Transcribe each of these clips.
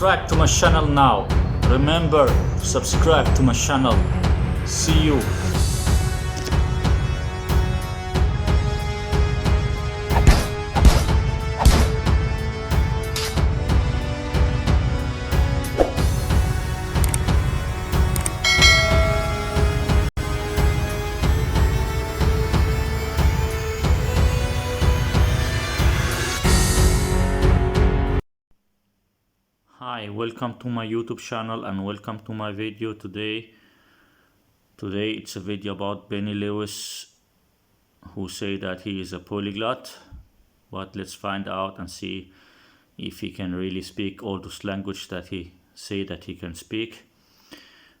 subscribe to my channel now. Remember to subscribe to my channel. See you. Hi, welcome to my YouTube channel and welcome to my video today. Today it's a video about Benny Lewis, who say that he is a polyglot, but let's find out and see if he can really speak all those language that he say that he can speak.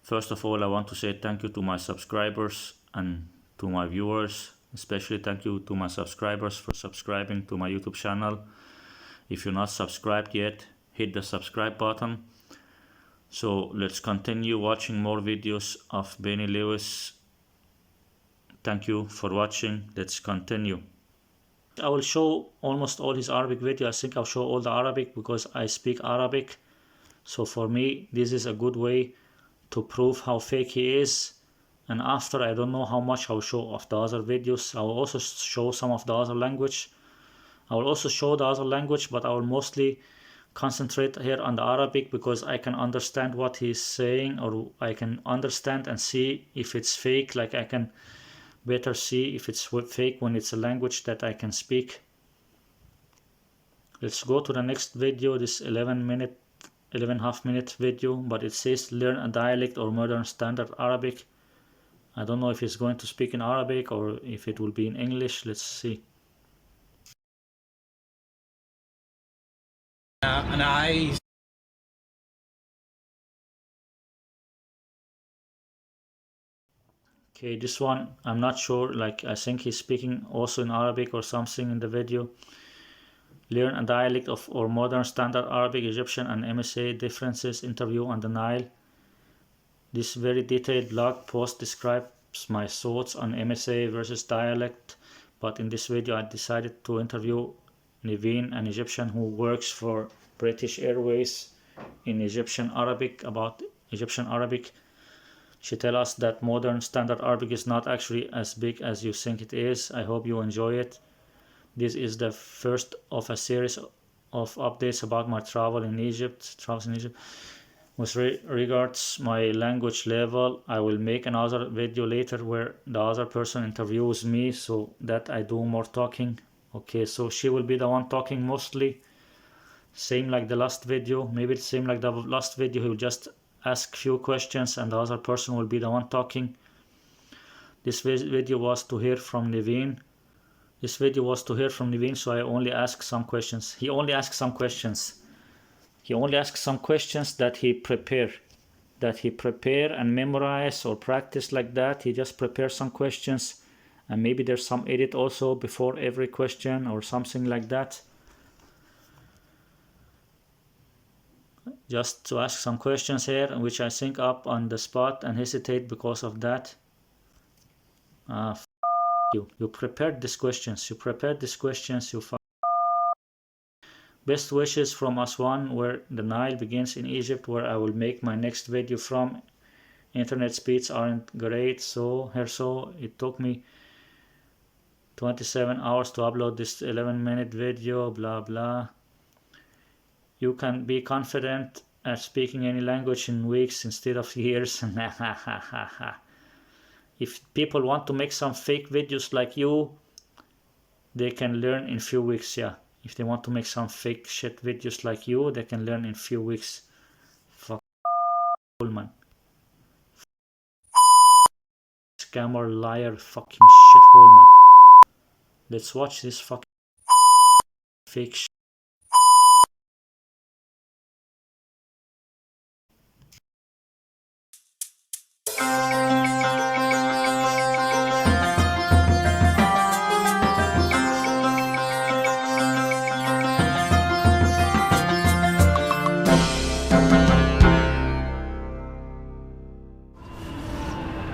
First of all, I want to say thank you to my subscribers and to my viewers. Especially thank you to my subscribers for subscribing to my YouTube channel. If you're not subscribed yet, hit the subscribe button. So let's continue watching more videos of Benny Lewis. Thank you for watching. Let's continue. I will show almost all his Arabic video. I think I'll show all the Arabic because I speak Arabic. So for me, this is a good way to prove how fake he is. And after, I don't know how much I'll show of the other videos. I will also show some of the other language. I will also show the other language, but I will mostly concentrate here on the Arabic because I can understand what he's saying, or I can understand and see if it's fake. Like I can better see if it's fake when it's a language that I can speak. Let's go to the next video, this 11.5 minute video, but it says learn a dialect or modern standard Arabic. I don't know if he's going to speak in Arabic or if it will be in English. Let's see. أنا عايز Okay, this one I'm not sure, like I think he's speaking also in Arabic or something in the video. Learn a dialect of or modern standard Arabic, Egyptian and MSA differences, interview on the Nile. This very detailed blog post describes my thoughts on MSA versus dialect, but in this video I decided to interview Naveen, an Egyptian who works for British Airways in Egyptian Arabic, about Egyptian Arabic. She tells us that modern standard Arabic is not actually as big as you think it is. I hope you enjoy it. This is the first of a series of updates about my travels in Egypt. With regards my language level, I will make another video later where the other person interviews me so that I do more talking. Okay, so she will be the one talking mostly, same like the last video. Maybe it's same like the last video, he will just ask few questions and the other person will be the one talking. This video was to hear from Naveen. So I only ask some questions. He only asks some questions. He only asks some questions that he prepare and memorize or practice like that. He just prepares some questions. And maybe there's some edit also before every question or something like that. Just to ask some questions here, which I think up on the spot and hesitate because of that. You prepared these questions. Best wishes from Aswan, where the Nile begins in Egypt, where I will make my next video from. Internet speeds aren't great, so it took me 27 hours to upload this 11-minute video, blah blah. You can be confident at speaking any language in weeks instead of years. If people want to make some fake videos like you, they can learn in few weeks. Yeah, if they want to make some fake shit videos like you, they can learn in few weeks. Fuck man. Scammer, liar, fucking shithole man. Let's watch this fucking fake shit.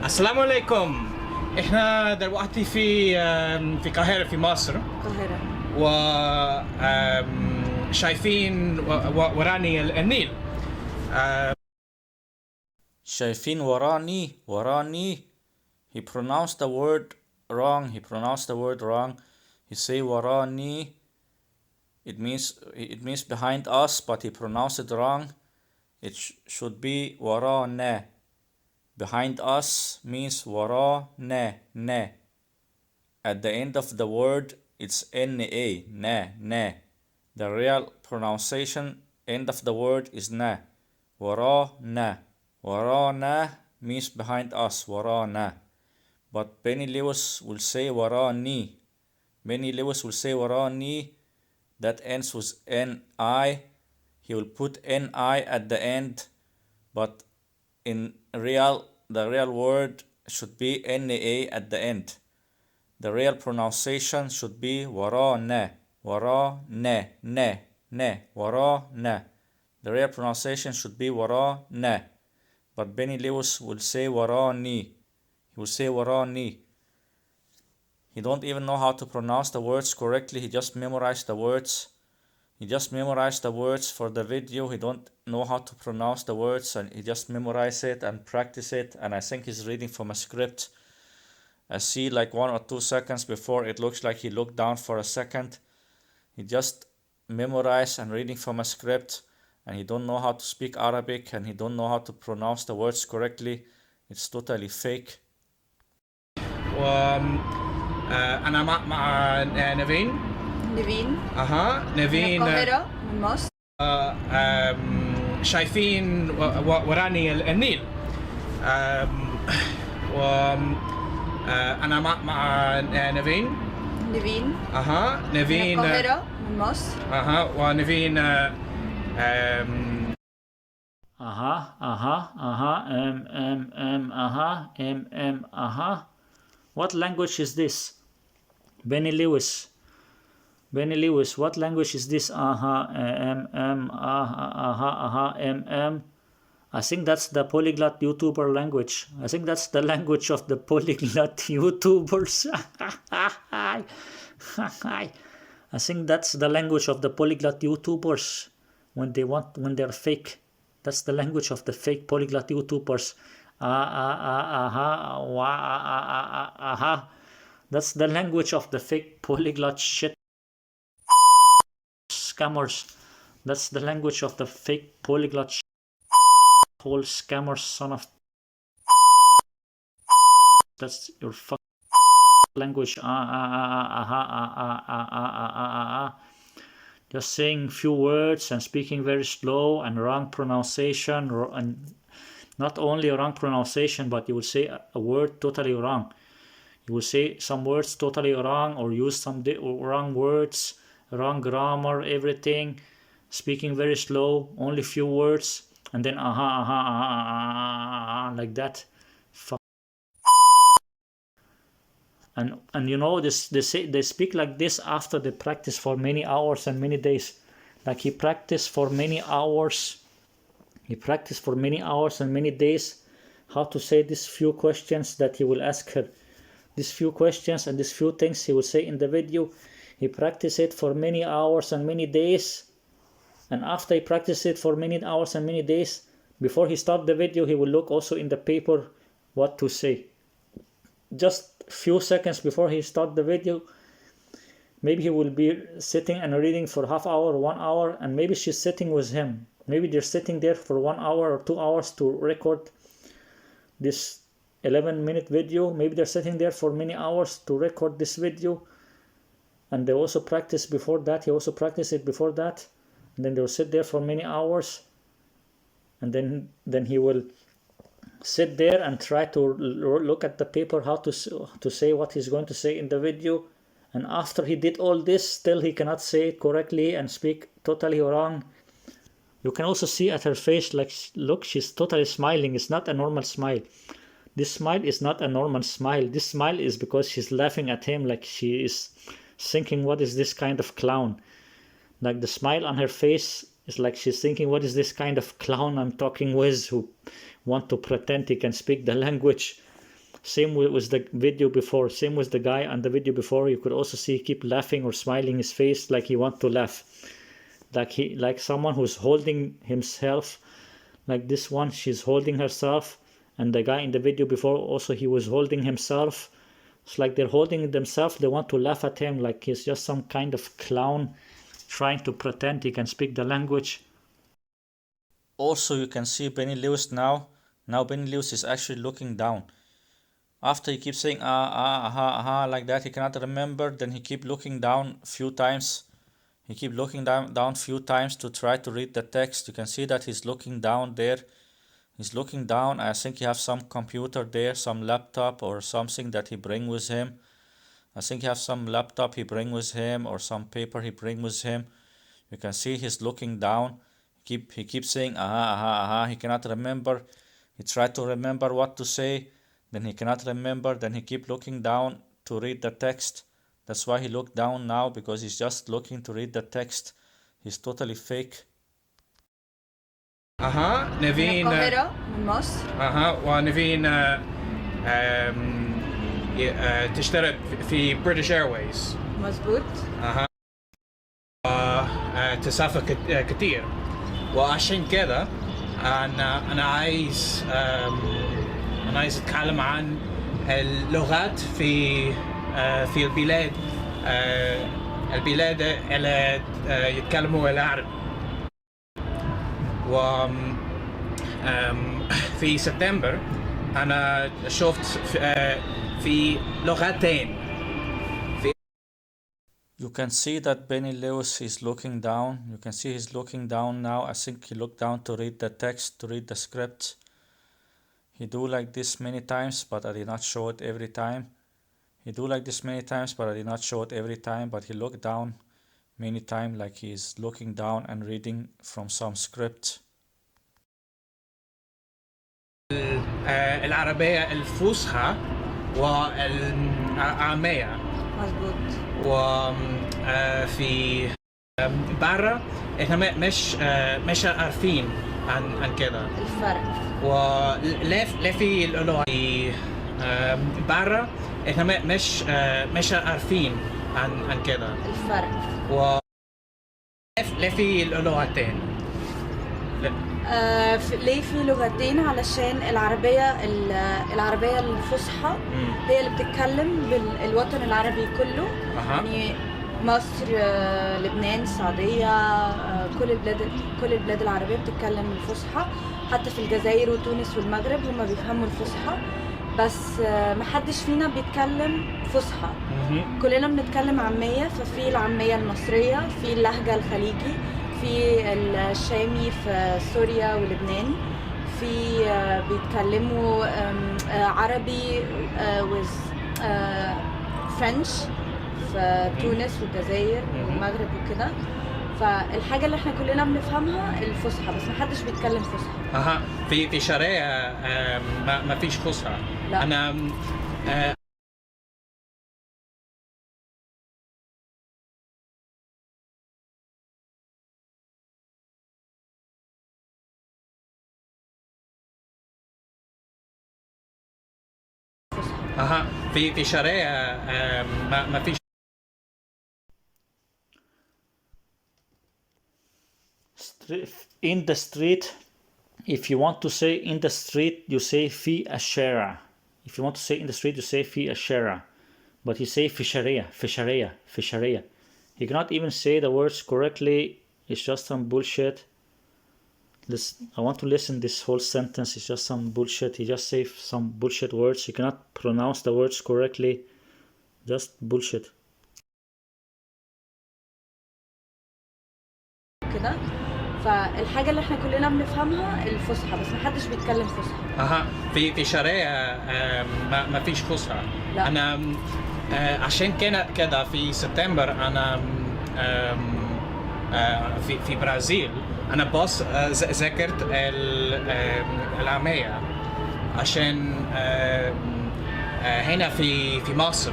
السلام عليكم. احنا دلوقتي في القاهرة في مصر. و شايفين وراني النيل. شايفين وراني وراني. He pronounced the word wrong. He pronounced the word wrong. He say وراني. It means behind us, but he pronounced it wrong. It should be ورانا. Behind us means ورانا na. At the end of the word, it's na na. The real pronunciation end of the word is na. ورانا. ورانا means behind us. ورانا. But Benny Lewis will say وراني. Benny Lewis will say وراني. That ends with ni. He will put ni at the end, but in the real word should be na at the end. The real pronunciation should be ورانا. ورانا na na. ورانا. The real pronunciation should be ورانا. But Benny Lewis will say وراني. He will say وراني. He don't even know how to pronounce the words correctly. He just memorized the words. He just memorized the words for the video. He don't know how to pronounce the words, and he just memorize it and practice it. And I think he's reading from a script. I see like 1 or 2 seconds before it looks like he looked down for a second. He just memorized and reading from a script, and he don't know how to speak Arabic, and he don't know how to pronounce the words correctly. It's totally fake. أنا مع نيفين. نيفين نيفين من القاهرة من مصر. شايفين وراني النيل. أنا مع نيفين. نيفين نيفين من القاهرة من مصر. ونيفين What language is this? Benny Lewis, what language is this? I think that's the polyglot YouTuber language. I think that's the language of the polyglot YouTubers. I think that's the language of the polyglot YouTubers when they're fake. That's the language of the fake polyglot YouTubers. That's the language of the fake polyglot shit scammers. That's the language of the fake polyglot shit whole scammers, son of. That's your fuck language. Just saying few words and speaking very slow and wrong pronunciation, and not only wrong pronunciation, but you will say a word totally wrong. You will say some words totally wrong, or use some wrong words, wrong grammar, everything. Speaking very slow, only few words, and then like that. Fuck. And you know this, they speak like this after they practice for many hours and many days. Like he practiced for many hours. He practiced for many hours and many days how to say these few questions that he will ask her. These few questions and these few things he will say in the video. He practiced it for many hours and many days. And after he practiced it for many hours and many days, before he started the video, he will look also in the paper what to say. Just few seconds before he start the video, maybe he will be sitting and reading for half hour, 1 hour, and maybe she's sitting with him. Maybe they're sitting there for 1 hour or 2 hours to record this 11-minute video. Maybe they're sitting there for many hours to record this video, and they also practice before that. He also practiced it before that, and then they'll sit there for many hours, and then he will sit there and try to look at the paper how to say what he's going to say in the video. And after he did all this, still he cannot say it correctly and speak totally wrong. You can also see at her face, like, look, she's totally smiling. It's not a normal smile. This smile is not a normal smile. This smile is because she's laughing at him, like she is thinking, what is this kind of clown? Like the smile on her face is like she's thinking, what is this kind of clown I'm talking with, who want to pretend he can speak the language. Same with the video before. Same with the guy on the video before. You could also see he keep laughing or smiling his face like he want to laugh. Like someone who's holding himself Like this one, she's holding herself, and the guy in the video before also, he was holding himself. It's like they're holding themselves. They want to laugh at him like he's just some kind of clown trying to pretend he can speak the language. Also, you can see Benny Lewis now. Now Benny Lewis is actually looking down. After he keeps saying like that, he cannot remember. Then he keep looking down a few times. He keep looking down few times to try to read the text. You can see that he's looking down there. He's looking down. I think he has some computer there, some laptop or something that he bring with him. I think he has some laptop he bring with him or some paper he bring with him. You can see he's looking down. He keeps saying He cannot remember. He tried to remember what to say. Then he cannot remember. Then he keep looking down to read the text. That's why he looked down now, because he's just looking to read the text. He's totally fake. من نيفين القاهرة من مصر. ونيفين تشترك في بريتش ايرويز. مظبوط. تسافر كتير، وعشان كده انا عايز اتكلم عن اللغات في البلاد اللي يتكلموا العربي. و في سبتمبر انا شفت في لغتين. You can see that Benny Lewis is looking down. You can see he's looking down now. I think he looked down to read the text, to read the script. He do like this many times, but I did not show it every time. He do like this many times, but I did not show it every time. But he looked down many times, like he's looking down and reading from some script. العربية الفصحى والعامية. مظبوط. وفي برا احنا مش عارفين عن كده الفرق. وليه في اللغة في برا احنا مش عارفين عن كده الفرق. ليه في اللغتين؟ ليه في لغتين؟ علشان العربية الفصحى هي اللي بتتكلم بالوطن العربي كله. يعني مصر، لبنان، السعودية، كل البلاد العربية بتتكلم الفصحى. حتى في الجزائر وتونس والمغرب هم بيفهموا الفصحى، بس محدش فينا بيتكلم فصحى. كلنا بنتكلم عامية. ففي العامية المصرية، في اللهجة الخليجي، في الشامي في سوريا ولبنان، في بيتكلموا عربي with فرنش في تونس والجزائر والمغرب وكده. فالحاجة اللي احنا كلنا بنفهمها الفصحى، بس محدش بيتكلم فصحى. في شرقية ما فيش فصحى. لا. أنا في شرقية ما فيش. In the street, if you want to say in the street, you say fi ashera. If you want to say in the street, you say fi ashera. But you say fisharia, fisharia, fisharia. You cannot even say the words correctly. It's just some bullshit. I want to listen this whole sentence. It's just some bullshit. He just say some bullshit words. You cannot pronounce the words correctly. Just bullshit. كده. فالحاجة اللي احنا كلنا بنفهمها الفصحى، بس محدش بيتكلم فصحى. في شرقية ما فيش فصحى. لا. أنا عشان كده في سبتمبر أنا في برازيل. أنا بس ذاكرت العامية عشان هنا في مصر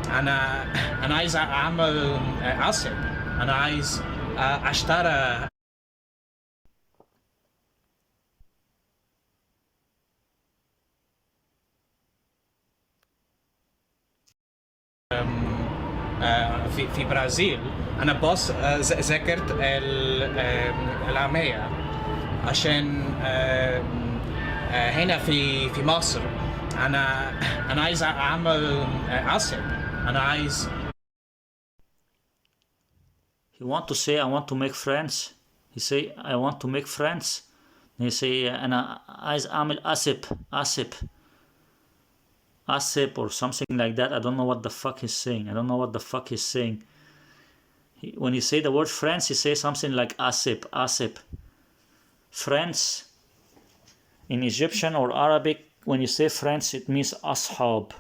أنا عايز أعمل عصب. أنا عايز أشتري في برازيل. أنا بس ذاكرت العامية عشان هنا في مصر انا عايز اعمل عصب. انا عايز. He want to say I want to make friends. He say I want to make friends. He say أنا عايز أعمل asip or something like that. I don't know what the fuck he's saying. When he say the word friends, he say something like asip. Friends in Egyptian or Arabic, when you say friends, it means ashab.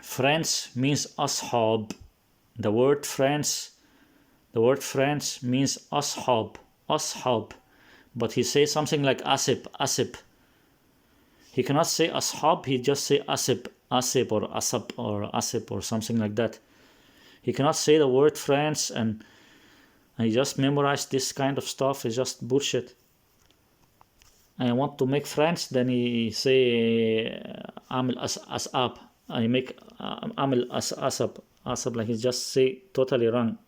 Friends means ashab. The word friends means ashab. But he say something like asip. He cannot say ashab, he just say asip or asip or something like that. He cannot say the word friends, and he just memorize this kind of stuff. It's just bullshit. I want to make friends, then he say amil asab. I make amil asab, like he just say totally wrong.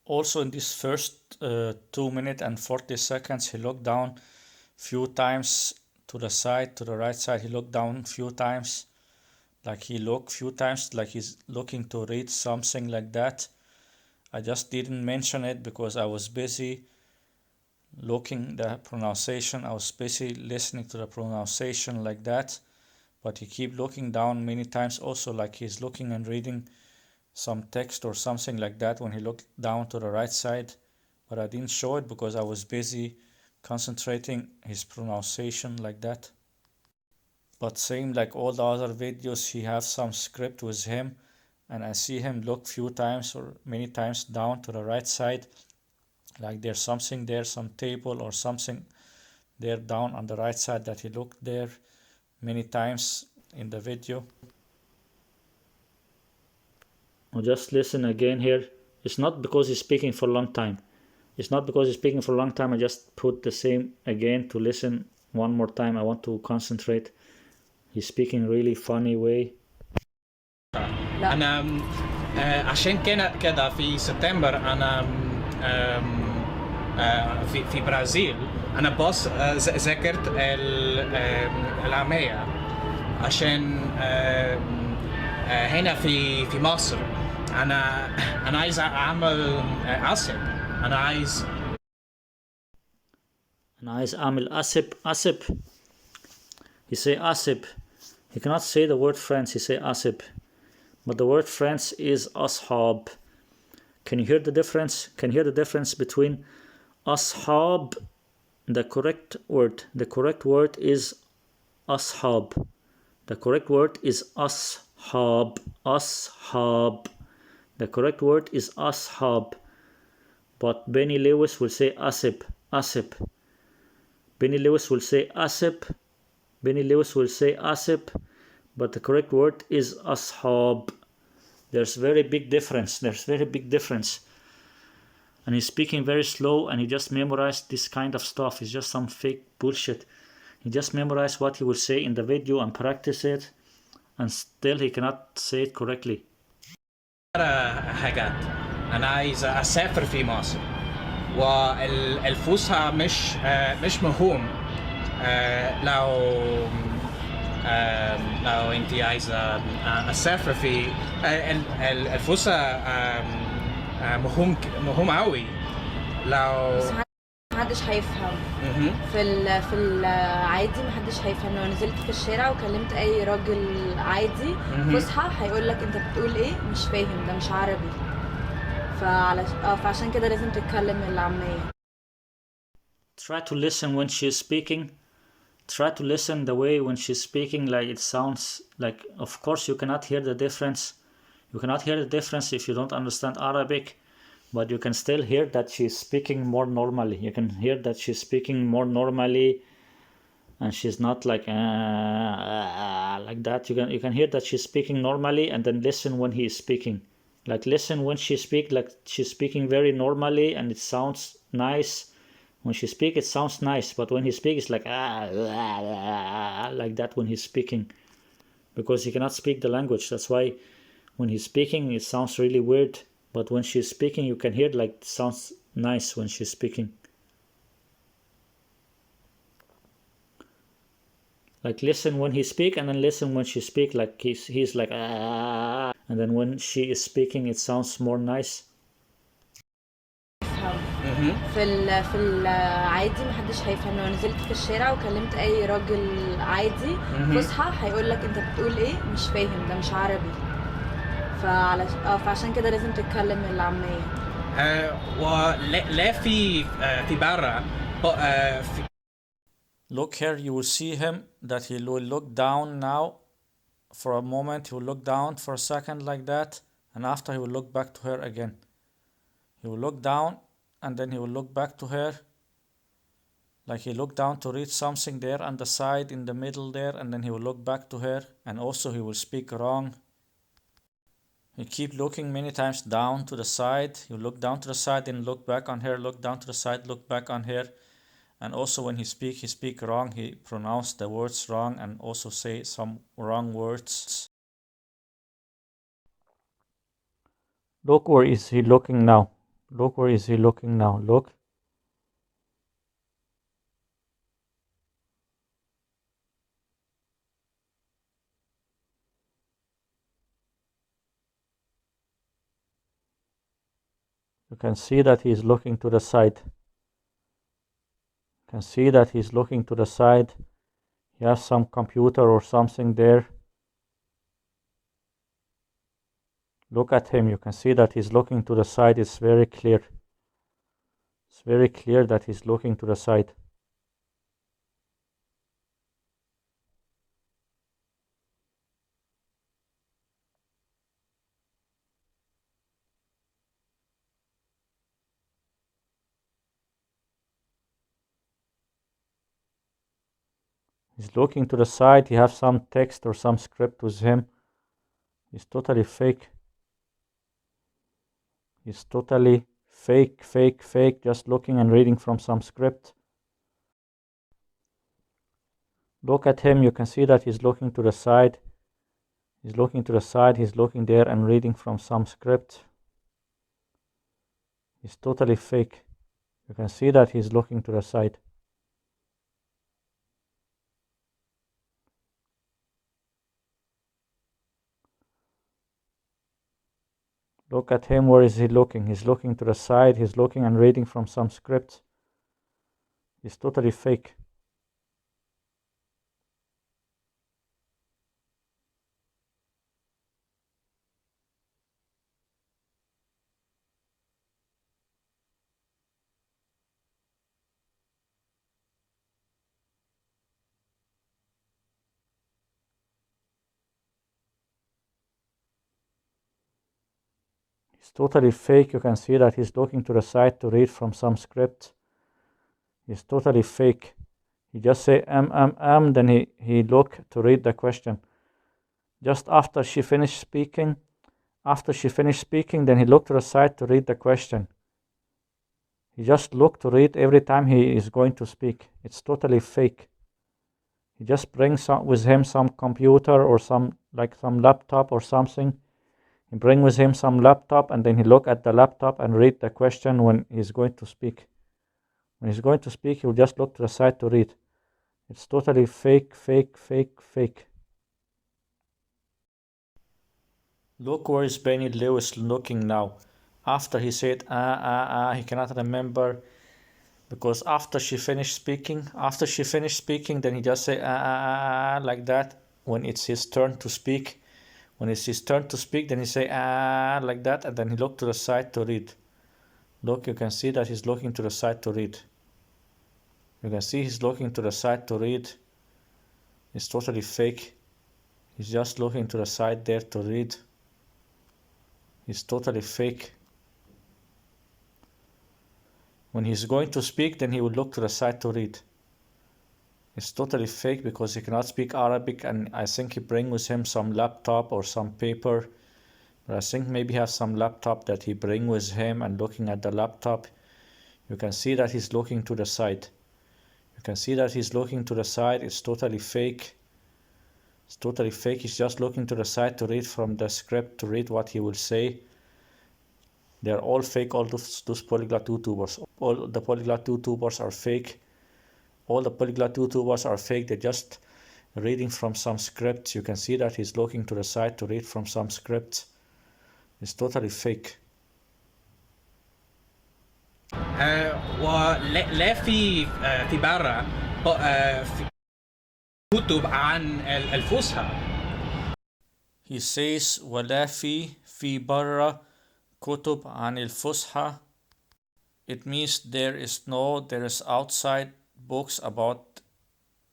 Also in this first 2 minutes and 40 seconds, he looked down few times to the side, to the right side. He looked down few times, like he looked few times, like he's looking to read something like that. I just didn't mention it because I was busy looking the pronunciation. I was busy listening to the pronunciation like that. But he keep looking down many times also, like he's looking and reading some text or something like that when he looked down to the right side. But I didn't show it because I was busy concentrating his pronunciation like that. But same like all the other videos, he have some script with him, and I see him look few times or many times down to the right side, like there's something there, some table or something there down on the right side, that he looked there many times in the video. I'll just listen again here. It's not because he's speaking for a long time. I just put the same again to listen one more time. I want to concentrate. He's speaking really funny way. أنا عشان كده في سبتمبر أنا في برازيل. أنا بس ذاكرت العامية عشان هنا في مصر أنا عايز أعمل عصب. أنا عايز أعمل asip. He say asip. He cannot say the word friends, he say asip. But the word friends is ashab. Can you hear the difference? Between ashab, the correct word is ashab. The correct word is ashab. The correct word is ashab. But Benny Lewis will say asip. Benny Lewis will say asip, but the correct word is ashab. There's very big difference. And he's speaking very slow, and he just memorized this kind of stuff. It's just some fake bullshit. He just memorized what he will say in the video and practice it, and still he cannot say it correctly. حاجات. أنا عايز أسافر في مصر، والفسحة مش مهم. لو أنت عايزة أسافر في الفسحة مهم أوي. لو محدش هيفهم. في العادي محدش هيفهم. لو نزلت في الشارع وكلمت اي راجل عادي فصحى هيقول لك انت بتقول ايه، مش فاهم، ده مش عربي. فعشان كده لازم تتكلم العامية. Try to listen when she's speaking. Try to listen the way when she's speaking, like it sounds like, of course you cannot hear the difference. If you don't understand Arabic, but you can still hear that she's speaking more normally. And she's not like that. You can hear that she's speaking normally, and then listen when he is speaking. Like listen when she speaks, like she's speaking very normally, and it sounds nice. When she speaks, it sounds nice, but when he speaks, it's like that when he's speaking, because he cannot speak the language. That's why when he's speaking, it sounds really weird. But when she's speaking, you can hear like it sounds nice when she's speaking. Like listen when he speak and then listen when she speak, like he's like ah, and then when she is speaking it sounds more nice. في العادي محدش هيفهم. لو نزلت في الشارع وكلمت اي راجل عادي فصحى هيقول لك انت بتقول ايه، مش فاهم، ده مش عربي. فعشان كده لازم تتكلم العامية. ولا في برا Look here, you will see him that he will look down now. For a moment he will look down for a second like that, and after he will look back to her again. He will look down and then he will look back to her, like he looked down to read something there on the side in the middle there, and then he will look back to her, and also he will speak wrong. He keep looking many times down to the side. He will look down to the side and look back on her, look down to the side, look back on her. And also when he speak wrong, he pronounce the words wrong and also say some wrong words. Look, where is he looking now? Look, where is he looking now? Look. You can see that he is looking to the side. You can see that he's looking to the side. He has some computer or something there. Look at him. You can see that he's looking to the side. It's very clear. It's very clear that he's looking to the side. He's looking to the side. He has some text or some script with him. He's totally fake. He's totally fake, just looking and reading from some script. Look at him. You can see that he's looking to the side. He's looking to the side. He's looking there and reading from some script. He's totally fake. You can see that he's looking to the side. Look at him. Where is he looking? He's looking to the side. He's looking and reading from some script. He's totally fake. He's totally fake. You can see that he's looking to the side to read from some script. He's totally fake. He just say then he look to read the question. Just after she finished speaking, then he looked to the side to read the question. He just looked to read every time he is going to speak. It's totally fake. He just brings with him some computer or some laptop or something. He bring with him some laptop and then he look at the laptop and read the question when he's going to speak. When he's going to speak, he'll just look to the side to read. It's totally fake. Look where is Benny Lewis looking now. After he said he cannot remember, because after she finished speaking, then he just say like that when it's his turn to speak. When it's his turn to speak, then he say like that, and then he look to the side to read. Look, you can see that he's looking to the side to read. You can see he's looking to the side to read. It's totally fake. He's just looking to the side there to read. He's totally fake. When he's going to speak, then he will look to the side to read. It's totally fake because he cannot speak Arabic, and I think he bring with him some laptop or some paper. But I think maybe he has some laptop that he bring with him, and looking at the laptop, you can see that he's looking to the side. You can see that he's looking to the side. It's totally fake. It's totally fake. He's just looking to the side to read from the script, to read what he will say. They're all fake, all those Polyglot YouTubers. All the Polyglot YouTubers are fake. All the Polyglot YouTubers are fake. They just reading from some script. You can see that he's looking to the side to read from some script. It's totally fake. ولا في برا في كتب عن الفصحى. He says ولا في برا كتب عن الفصحى. It means there is outside books about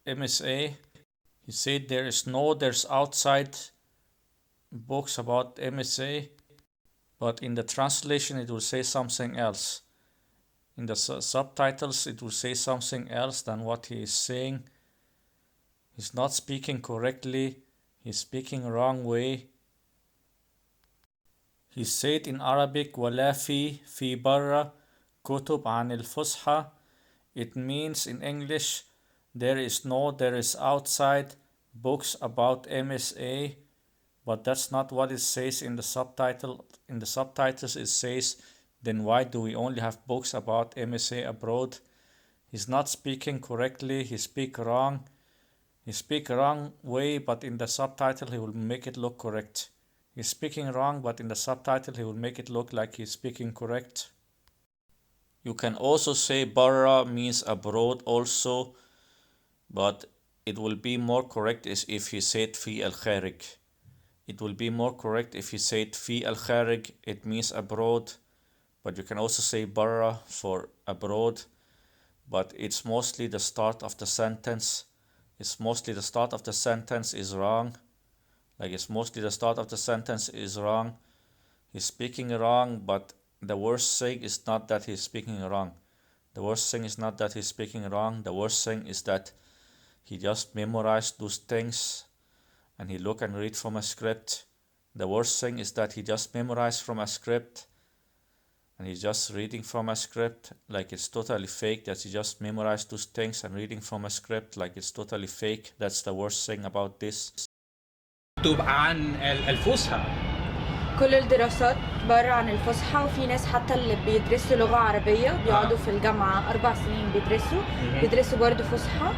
MSA. He said there's outside books about MSA, but in the translation it will say something else. In the subtitles it will say something else than what he is saying. He's not speaking correctly. He's speaking wrong way. He said in Arabic ولا في برا كتب عن الفصحى. It means in English there is outside books about MSA, but that's not what it says in the subtitle. In the subtitles it says, then why do we only have books about MSA abroad? He's not speaking correctly. He speak wrong way, but in the subtitle he will make it look correct. He's speaking wrong, but in the subtitle he will make it look like he's speaking correct. You can also say barra means abroad also, but it will be more correct if he said fi al-kharij. It will be more correct if he said fi al-kharij. It means abroad, but you can also say barra for abroad, but it's mostly the start of the sentence. It's mostly the start of the sentence is wrong. It's mostly the start of the sentence is wrong. He's speaking wrong, but the worst thing is not that he's speaking wrong. The worst thing is not that he's speaking wrong. The worst thing is that he just memorized those things and he look and read from a script. The worst thing is that he just memorized from a script and he's just reading from a script like it's totally fake, that he just memorized those things and reading from a script like it's totally fake. That's the worst thing about this. كتب عن الفصحى. كل الدراسات بره عن الفصحى، وفي ناس حتى اللي بيدرسوا لغة عربية بيقعدوا في الجامعة 4 سنين بيدرسوا برضه فصحى،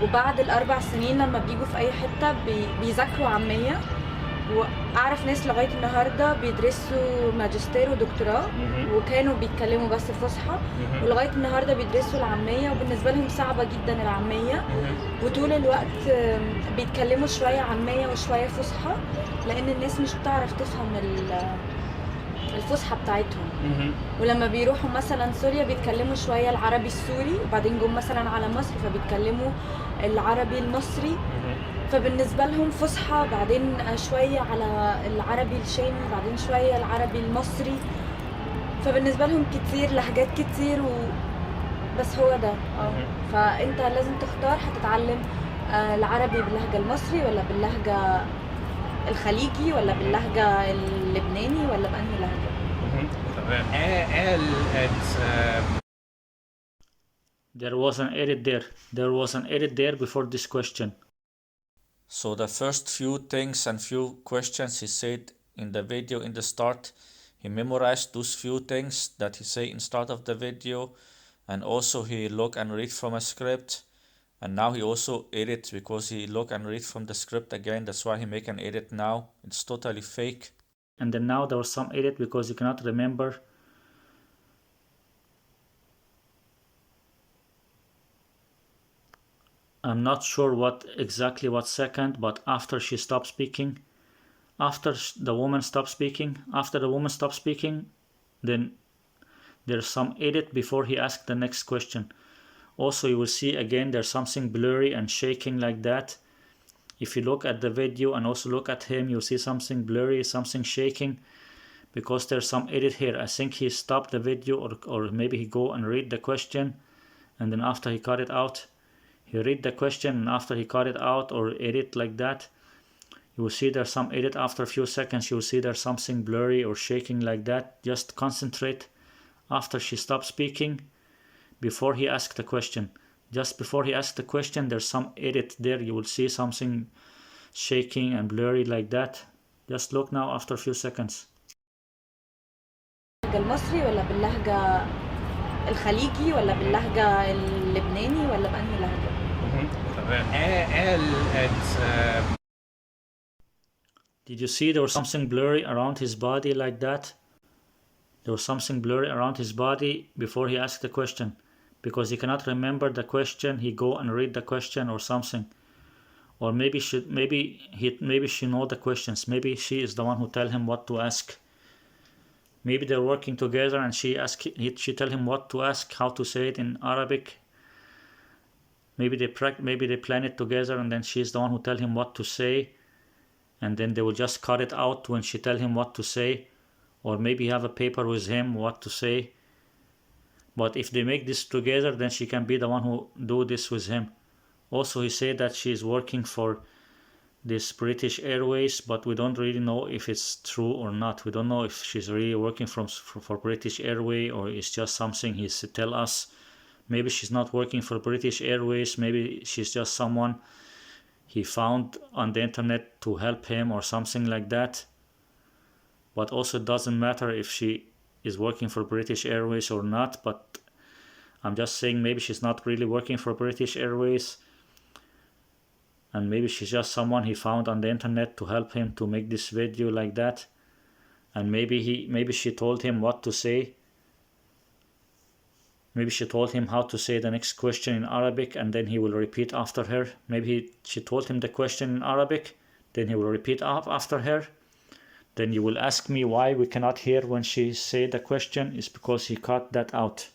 وبعد ال4 سنين لما بيجوا في أي حتة بيذاكروا عامية. وأعرف ناس لغاية النهاردة بيدرسوا ماجستير ودكتوراه وكانوا بيتكلموا بس فصحى، ولغاية النهاردة بيدرسوا العامية وبالنسبة لهم صعبة جدا العامية، وطول الوقت بيتكلموا شوية عامية وشوية فصحى لأن الناس مش بتعرف تفهم الفصحى بتاعتهم. ولما بيروحوا مثلا سوريا بيتكلموا شوية العربي السوري، وبعدين جم مثلا على مصر فبيتكلموا العربي المصري، فبالنسبة لهم فصحى، بعدين شوية على العربي الشامي، بعدين شوية العربي المصري، فبالنسبة لهم كتير لهجات كتير بس هو ده. فأنت لازم تختار هتتعلم العربي باللهجة المصري ولا باللهجة الخليجي ولا باللهجة اللبناني ولا بأنهي لهجة؟ There was an edit there. There was an edit there before this question. So the first few things and few questions he said in the video in the start, he memorized those few things that he say in start of the video, and also he look and read from a script, and now he also edit because he look and read from the script again. That's why he make an edit now. It's totally fake. And then now there was some edit because you cannot remember. I'm not sure what second, but after she stopped speaking, after the woman stopped speaking, then there's some edit before he asked the next question. Also, you will see again there's something blurry and shaking like that. If you look at the video and also look at him, you'll see something blurry, something shaking, because there's some edit here. I think he stopped the video, or maybe he go and read the question, and then after he cut it out, he read the question, and after he cut it out or edit like that, you will see there's some edit. After a few seconds, you will see there's something blurry or shaking like that. Just concentrate after she stopped speaking, before he asked the question. Just before he asked the question, there's some edit there. You will see something shaking and blurry like that. Just look now after a few seconds. المصري ولا باللهجة الخليجي ولا باللهجة اللبناني ولا بأنهي لهجة؟ تمام. قال Did you see there was something blurry around his body like that? There was something blurry around his body before he asked the question. Because he cannot remember the question, he go and read the question or something. Or maybe she know the questions. Maybe she is the one who tell him what to ask. Maybe they're working together and she tell him what to ask, how to say it in Arabic. Maybe they plan it together and then she's the one who tell him what to say. And then they will just cut it out when she tell him what to say. Or maybe have a paper with him what to say. But if they make this together, then she can be the one who do this with him. Also, he said that she is working for this British Airways, but we don't really know if it's true or not. We don't know if she's really working for British Airways or it's just something he's tell us. Maybe she's not working for British Airways. Maybe she's just someone he found on the internet to help him or something like that. But also it doesn't matter if she is working for British Airways or not, but I'm just saying maybe she's not really working for British Airways and maybe she's just someone he found on the internet to help him to make this video like that. And maybe she told him what to say. Maybe she told him how to say the next question in Arabic and then he will repeat after her. Maybe she told him the question in Arabic, then he will repeat after her. Then you will ask me why we cannot hear when she say the question. It's because he cut that out.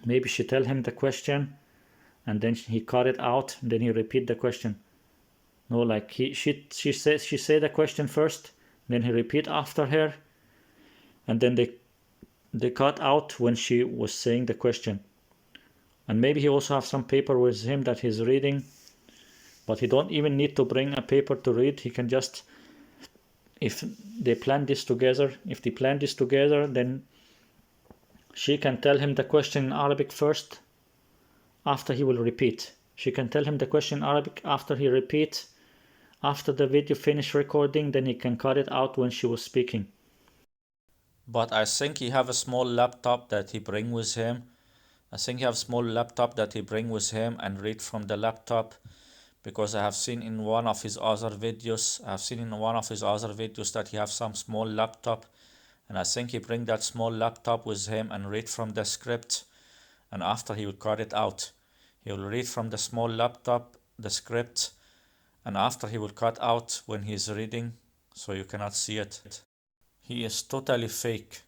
Maybe she tell him the question and then he cut it out and then he repeat the question. No, like she say the question first, then he repeat after her, and then they cut out when she was saying the question. And maybe he also have some paper with him that he's reading, but he don't even need to bring a paper to read. He can just, if they plan this together, then she can tell him the question in Arabic first, after he will repeat. She can tell him the question in Arabic after he repeats. After the video finish recording, then he can cut it out when she was speaking. But I think he have a small laptop that he bring with him. And read from the laptop, because I have seen in one of his other videos, that he have some small laptop, and I think he bring that small laptop with him and read from the script, and after he will cut it out. He will read from the small laptop the script, and after he will cut out when he is reading, so you cannot see it. He is totally fake.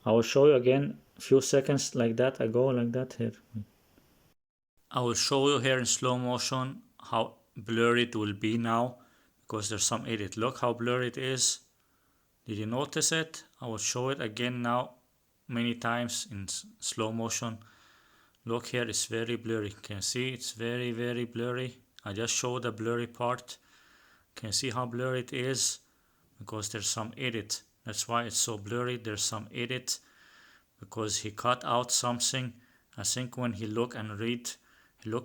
I will show you again a few seconds like that ago, like that here. I will show you here in slow motion how blurry it will be now, because there's some edit. Look how blurry it is. Did you notice it? I will show it again now many times in slow motion. Look here, it's very blurry. Can you see it's very, very blurry? I just showed the blurry part. Can you see how blurry it is? Because there's some edit. That's why it's so blurry. There's some edit because he cut out something. I think when he look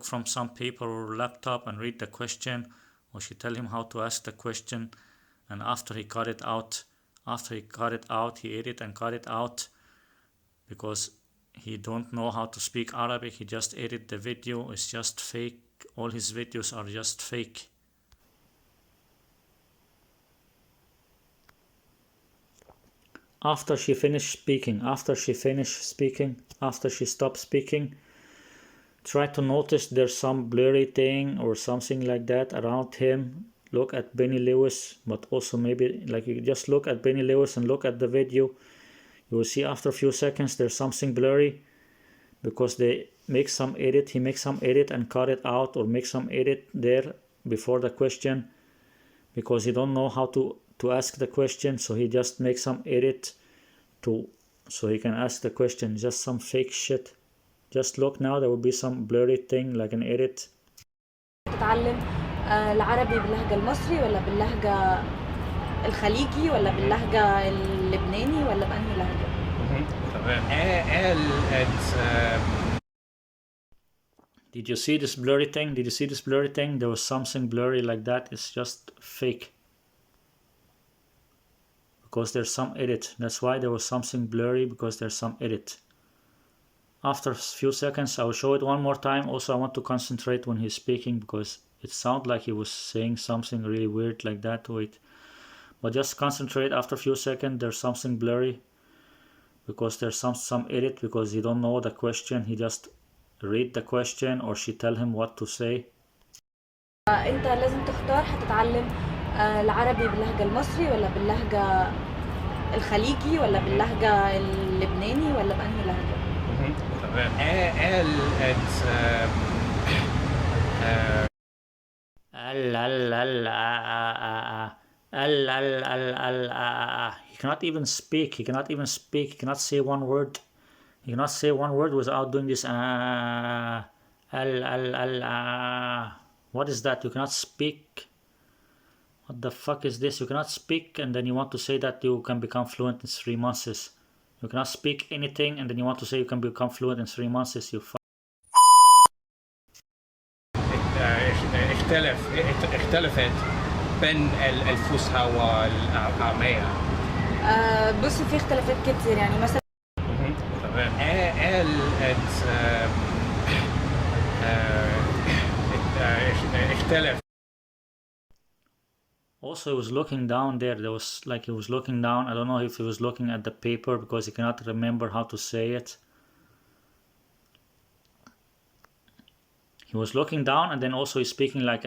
from some paper or laptop and read the question, or she tell him how to ask the question, and after he cut it out, he edit and cut it out because he don't know how to speak Arabic. He just edit the video. It's just fake. All his videos are just fake. After she stopped speaking, try to notice there's some blurry thing or something like that around him. Look at Benny Lewis, but also maybe like you just look at Benny Lewis and look at the video. You will see after a few seconds there's something blurry because they make some edit. He makes some edit and cut it out, or make some edit there before the question because he don't know how to ask the question, so he just makes some edit so he can ask the question. Just some fake shit. Just look now, there will be some blurry thing like an edit. تتعلم العربي باللهجة المصري ولا باللهجة الخليجي ولا باللهجة اللبناني ولا بأنهي لهجة؟ تمام. Did you see this blurry thing? There was something blurry like that. It's just fake. Because there's some edit. That's why there was something blurry, because there's some edit. after a few seconds. I will show it one more time. Also, I want to concentrate when he's speaking because it sounded like he was saying something really weird like that. Wait, but just concentrate. After a few seconds, there's something blurry because there's some edit because he don't know the question. He just read the question or she tell him what to say. انت لازم تختار هتتعلم العربي باللهجة المصري ولا باللهجة الخليجي ولا باللهجة اللبناني ولا بأنهي لهجة؟ تمام. He cannot even speak. He cannot even speak. He cannot say one word. He cannot say one word without doing this. What is that? You cannot speak. What the fuck is this? You cannot speak and then you want to say that you can become fluent in 3 months. You cannot speak anything and then you want to say you can become fluent in 3 months. You اختلفت بين الفصحى والعامية. بص في اختلافات كتير يعني مثلا تمام. اختلف. Also, he was looking down there. There was like he was looking down. I don't know if he was looking at the paper because he cannot remember how to say it. He was looking down and then also he's speaking like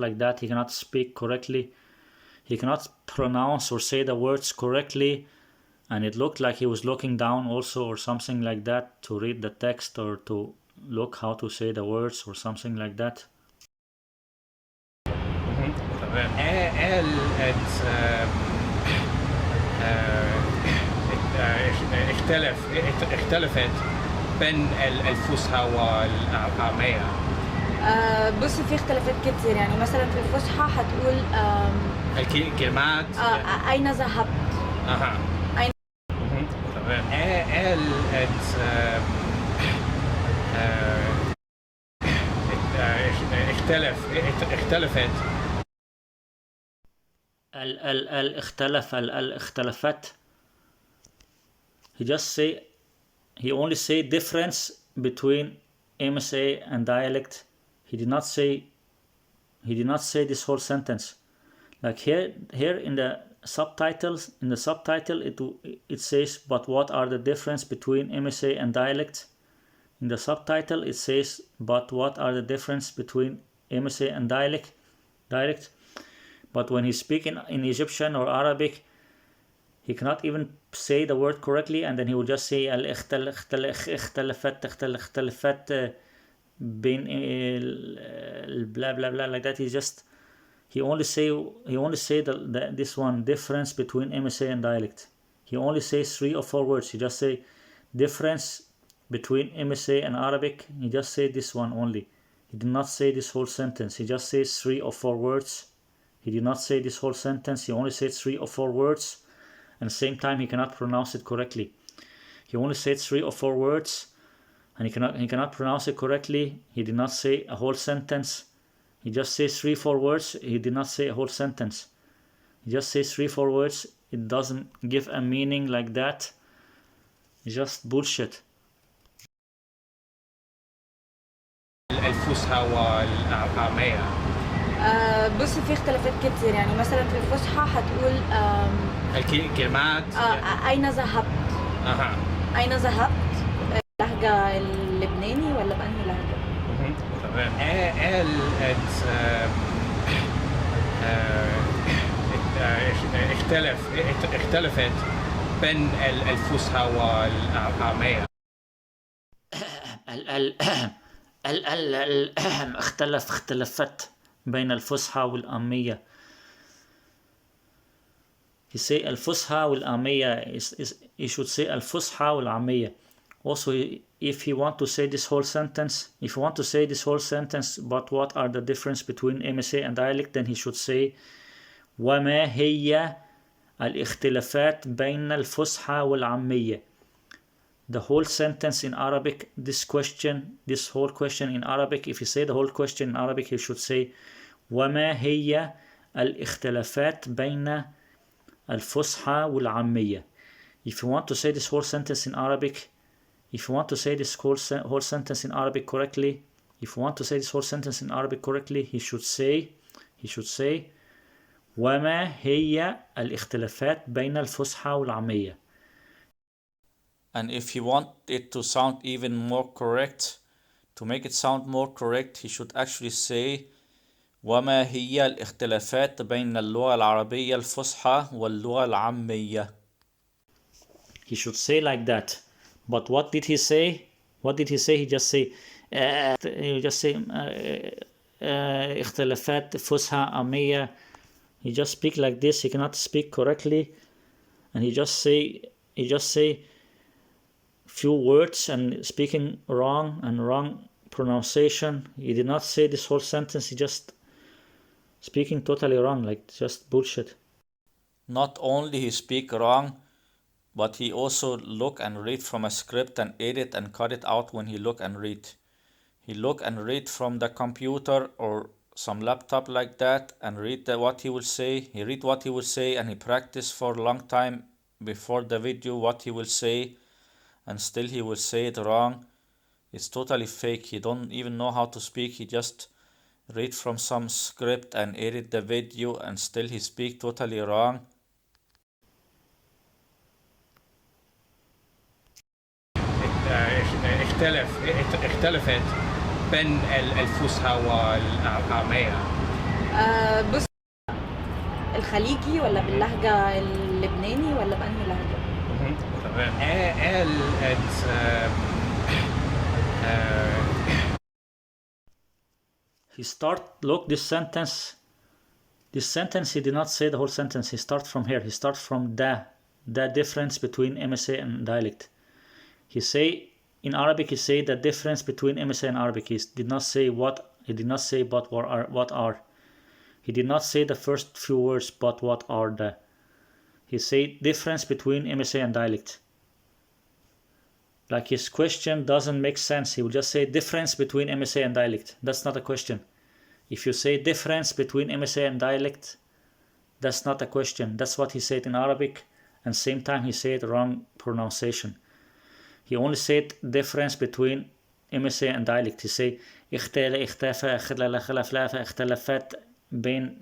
like that. He cannot speak correctly. He cannot pronounce or say the words correctly. And it looked like he was looking down also or something like that to read the text or to look how to say the words or something like that. اختلفت بين الفصحى والعامية. بص في اختلافات كتير يعني مثلا في الفصحى هتقول الكلمات أين ذهبت؟ أين تمام. اختلفت اختلفت. He only say difference between MSA and dialect. He did not say this whole sentence. Like here in the subtitles, it says, but what are the difference between MSA and dialect? In the subtitle it says, but what are the difference between MSA and dialect? But when he's speaking in Egyptian or Arabic, he cannot even say the word correctly, and then he will just say اختلفت بين blah blah blah like that. He only say this one difference between MSA and dialect. He only says 3 or 4 words. He just say difference between MSA and Arabic. He just say this one only. He did not say this whole sentence. He just says 3 or 4 words. He did not say this whole sentence. He only said 3 or 4 words. And at the same time, he cannot pronounce it correctly. He only said 3 or 4 words, and he cannot pronounce it correctly. He did not say a whole sentence. He just says 3 or 4 words. He did not say a whole sentence. He just says 3 or 4 words. It doesn't give a meaning like that. It's just bullshit. الفصحى والعامية. بص في اختلافات كتير يعني مثلا في الفصحى هتقول الكلمات أين ذهبت؟ أين ذهبت؟ اللهجة اللبناني ولا بأنهي لهجة؟ تمام. اختلفت بين الفصحى والعامية. اختلفت بين الفصحى والعامية. He say الفصحى والعامية. He should say الفصحى والعامية. Also, if you want to say this whole sentence, but what are the difference between MSA and dialect, then he should say وما هي الاختلافات بين الفصحى والعامية. The whole sentence in Arabic, this whole question in Arabic, if you say the whole question in Arabic, you should say وما هي الاختلافات بين الفصحى والعامية. If you want to say this whole sentence in Arabic, if you want to say this whole sentence in Arabic correctly, he should say وما هي الاختلافات بين الفصحى والعامية. And if you want it to sound even more correct, to make it sound more correct, he should actually say وما هي الاختلافات بين اللغة العربية الفصحى واللغة العامية. He should say like that. But what did he say? He just say اختلافات فصحى عامية. He just speak like this. He cannot speak correctly, and he just say few words and speaking wrong pronunciation. He did not say this whole sentence. He just speaking totally wrong, like just bullshit. Not only he speak wrong, but he also look and read from a script and edit and cut it out when he look and read. He look and read from the computer or some laptop like that and read what he will say. He read what he will say and he practice for a long time before the video what he will say, and still he will say it wrong. It's totally fake. He don't even know how to speak. He just read from some script and edit the video and still he speak totally wrong. اختلفت بين الفصحى والعامية. بص، الخليجي ولا باللهجة اللبناني ولا بأنهي لهجة؟ تمام. He start, look, this sentence he did not say the whole sentence. He start from here. He start from the difference between MSA and dialect. He say in Arabic, he say the difference between MSA and Arabic. He did not say what. He did not say but what are. He did not say the first few words but what are the. He say difference between MSA and dialect. Like his question doesn't make sense. He will just say difference between MSA and dialect. That's not a question. If you say difference between MSA and dialect, that's not a question. That's what he said in Arabic, and same time he said wrong pronunciation. He only said difference between MSA and dialect. He say اختلافات بين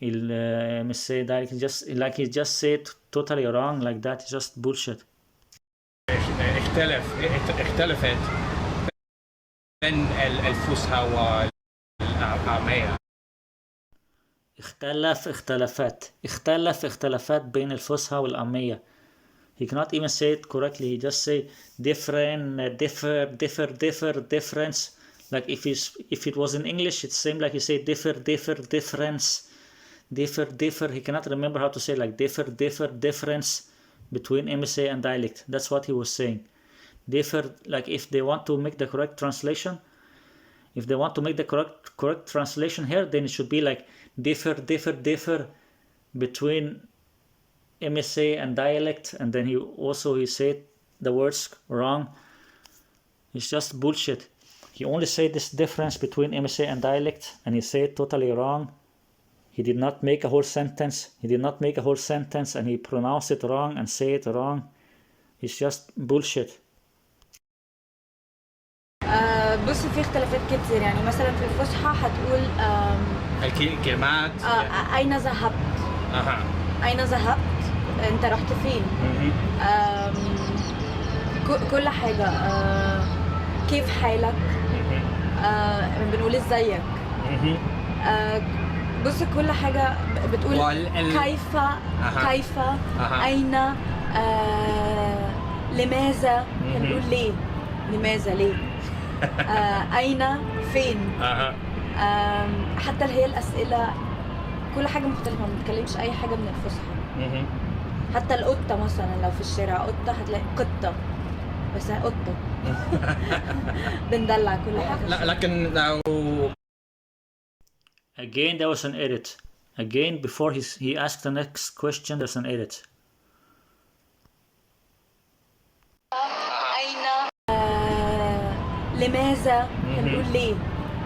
MSA dialect. Just like he just said totally wrong like that. It's just bullshit. اختلفت بين الفصحى والعامية. اختلافات بين الفصحى والعامية. He cannot even say it correctly. He just say difference. Like if it was in English, it's same like he say difference. He cannot remember how to say like difference between MSA and dialect. That's what he was saying. Like if they want to make the correct translation, correct translation here, then it should be like differ between MSA and dialect, and then he said the words wrong. It's just bullshit. He only said this difference between MSA and dialect, and he said totally wrong. He did not make a whole sentence. And he pronounced it wrong and say it wrong. It's just bullshit. بص، في اختلافات كتير. يعني مثلا في الفصحى هتقول الكلمات أين ذهبت؟ أين ذهبت؟ أنت رحت فين؟ كل حاجة. كيف حالك؟ بنقول ازيك. بص، كل حاجة بتقول كيف أين لماذا. بنقول ليه. لماذا ليه. أين فين. حتى اللي هي الأسئلة كل حاجة مختلفة. ما بنتكلمش أي حاجة من الفصحى. حتى القطة مثلا لو في الشارع قطة هتلاقي قطة، بس هي قطة. بندلع كل حاجة. لكن لو Again there was an edit. Again before he asked the next question there's an edit. أين لماذا. هنقول ليه.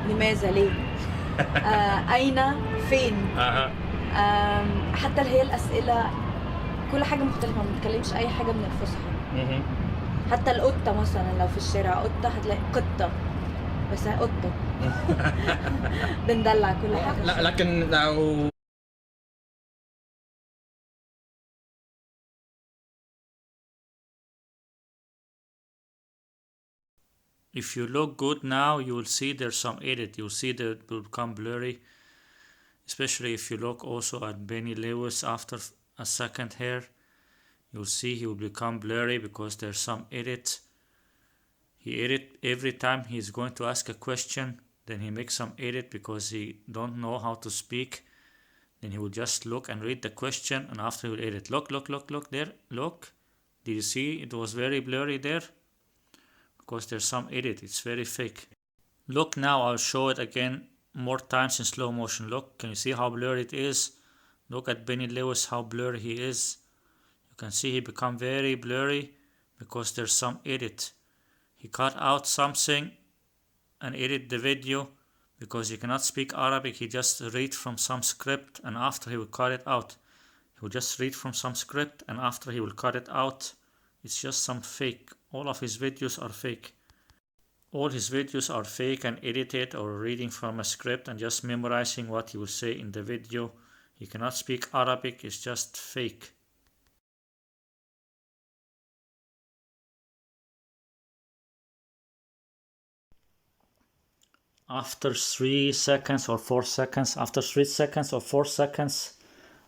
لماذا ليه. أين فين. حتى اللي هي الأسئلة كل حاجة مختلفة، ما بنتكلمش أي حاجة من الفصحى. حتى القطة مثلا لو في الشارع قطة هتلاقي قطة، بس هي قطة. بندلع كل حاجة. لا لكن لو If you look good now, you will see there's some edit. You'll see that it will become blurry, especially if you look also at Benny Lewis after a second here. You'll see he will become blurry because there's some edit. He edit every time he's going to ask a question, then he makes some edit because he don't know how to speak. Then he will just look and read the question, and after he will edit. Look there, look. Did you see it was very blurry there? Because there's some edit, it's very fake. Look now, I'll show it again more times in slow motion. Look, can you see how blurry it is? Look at Benny Lewis, how blurry he is. You can see he become very blurry because there's some edit. He cut out something and edit the video because he cannot speak Arabic. He just read from some script, and after he will cut it out. He will just read from some script, and after he will cut it out. It's just some fake. All of his videos are fake. All his videos are fake and edited, or reading from a script and just memorizing what he will say in the video. He cannot speak Arabic, it's just fake. After 3 seconds or 4 seconds, after 3 seconds or 4 seconds,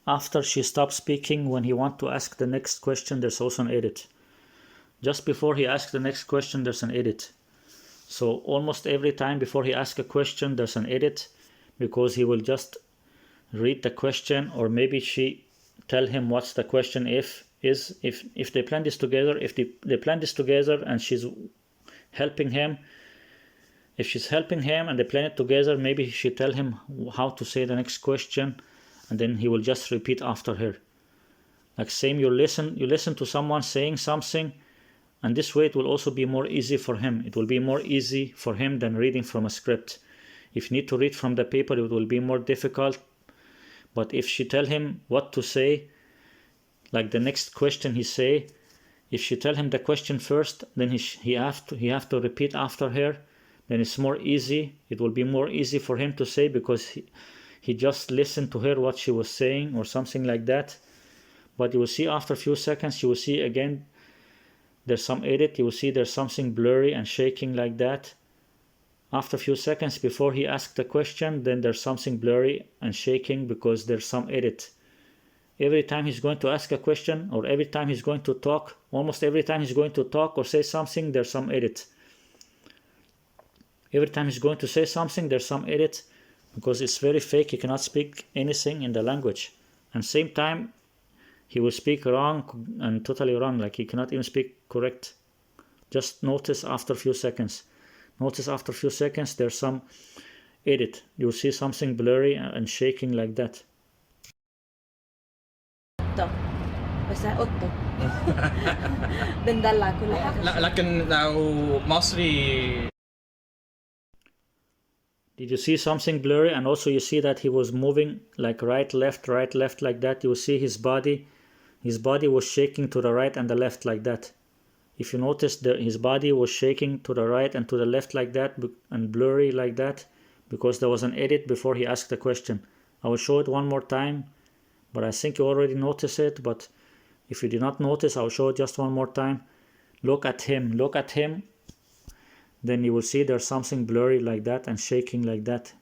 after she stops speaking, when he wants to ask the next question, there's also an edit. Just before he asks the next question, there's an edit. So almost every time before he asks a question, there's an edit, because he will just read the question, or maybe she tell him what's the question if they plan this together, if they plan this together and she's helping him. If she's helping him and they plan it together, maybe she tell him how to say the next question, and then he will just repeat after her. Like same, you listen to someone saying something, and this way it will also be more easy for him. It will be more easy for him than reading from a script. If you need to read from the paper, it will be more difficult. But if she tell him what to say, like the next question he say, if she tell him the question first, then he have to repeat after her. Then it's more easy. It will be more easy for him to say, because he just listened to her what she was saying or something like that. But you will see after a few seconds, you will see again there's some edit. You will see there's something blurry and shaking like that. After a few seconds before he asked the question, then there's something blurry and shaking because there's some edit. Every time he's going to ask a question, or every time he's going to talk, almost every time he's going to talk or say something, there's some edit. Every time he's going to say something, there's some edit, because it's very fake. He cannot speak anything in the language. And same time, he will speak wrong and totally wrong, like he cannot even speak correct. Just notice after a few seconds. Notice after a few seconds, there's some edit. You'll see something blurry and shaking like that. بس هي قطة. بندلع كل حاجة. لا لكن لو مصري. Did you see something blurry? And also you see that he was moving like right, left like that. You will see his body was shaking to the right and the left like that. If you notice, his body was shaking to the right and to the left like that, and blurry like that, because there was an edit before he asked the question. I will show it one more time, but I think you already noticed it. But if you did not notice, I will show it just one more time. Look at him. Then you will see there's something blurry like that and shaking like that.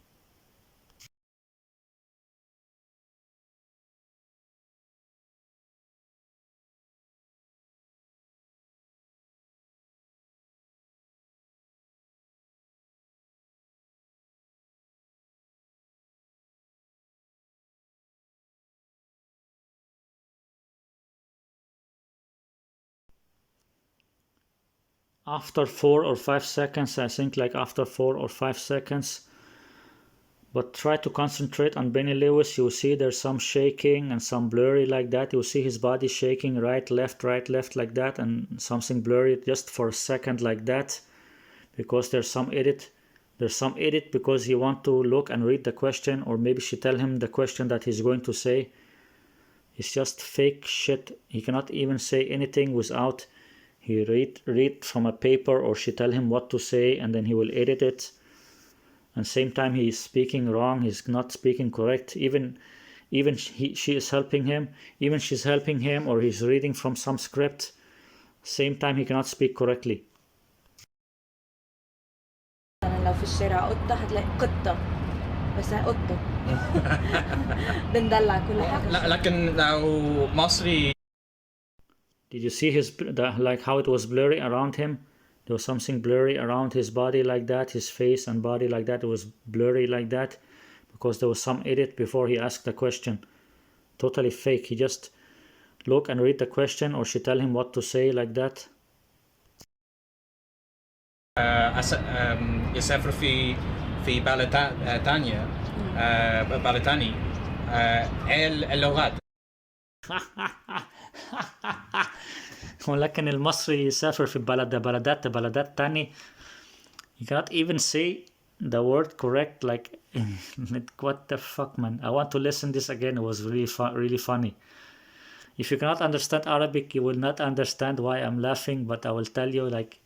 After 4 or 5 seconds, I think, like after 4 or 5 seconds, but try to concentrate on Benny Lewis. You'll see there's some shaking and some blurry like that. You'll see his body shaking right, left like that, and something blurry just for a second like that, because there's some edit. There's some edit because he want to look and read the question, or maybe she tell him the question that he's going to say. It's just fake shit. He cannot even say anything without he read from a paper, or she tell him what to say, and then he will edit it. And same time he is speaking wrong. He's not speaking correct. Even she is helping him. Even she's helping him, or he's reading from some script. Same time he cannot speak correctly. لو في الشارع قطة هتلاقي قطة، بس هي قطة. بندلع كل حاجة. لا لكن لو مصري. Did you see like how it was blurry around him? There was something blurry around his body like that, his face and body like that. It was blurry like that because there was some edit before he asked the question. Totally fake. He just look and read the question, or she tell him what to say like that. يسافر في بلد تانية بلد تاني اللغات. ولكن المصري يسافر في بلدات تاني. You cannot even say the word correct, like what the fuck, man. I want to listen this again. It was really funny. If you cannot understand Arabic, you will not understand why I'm laughing, but I will tell you, like,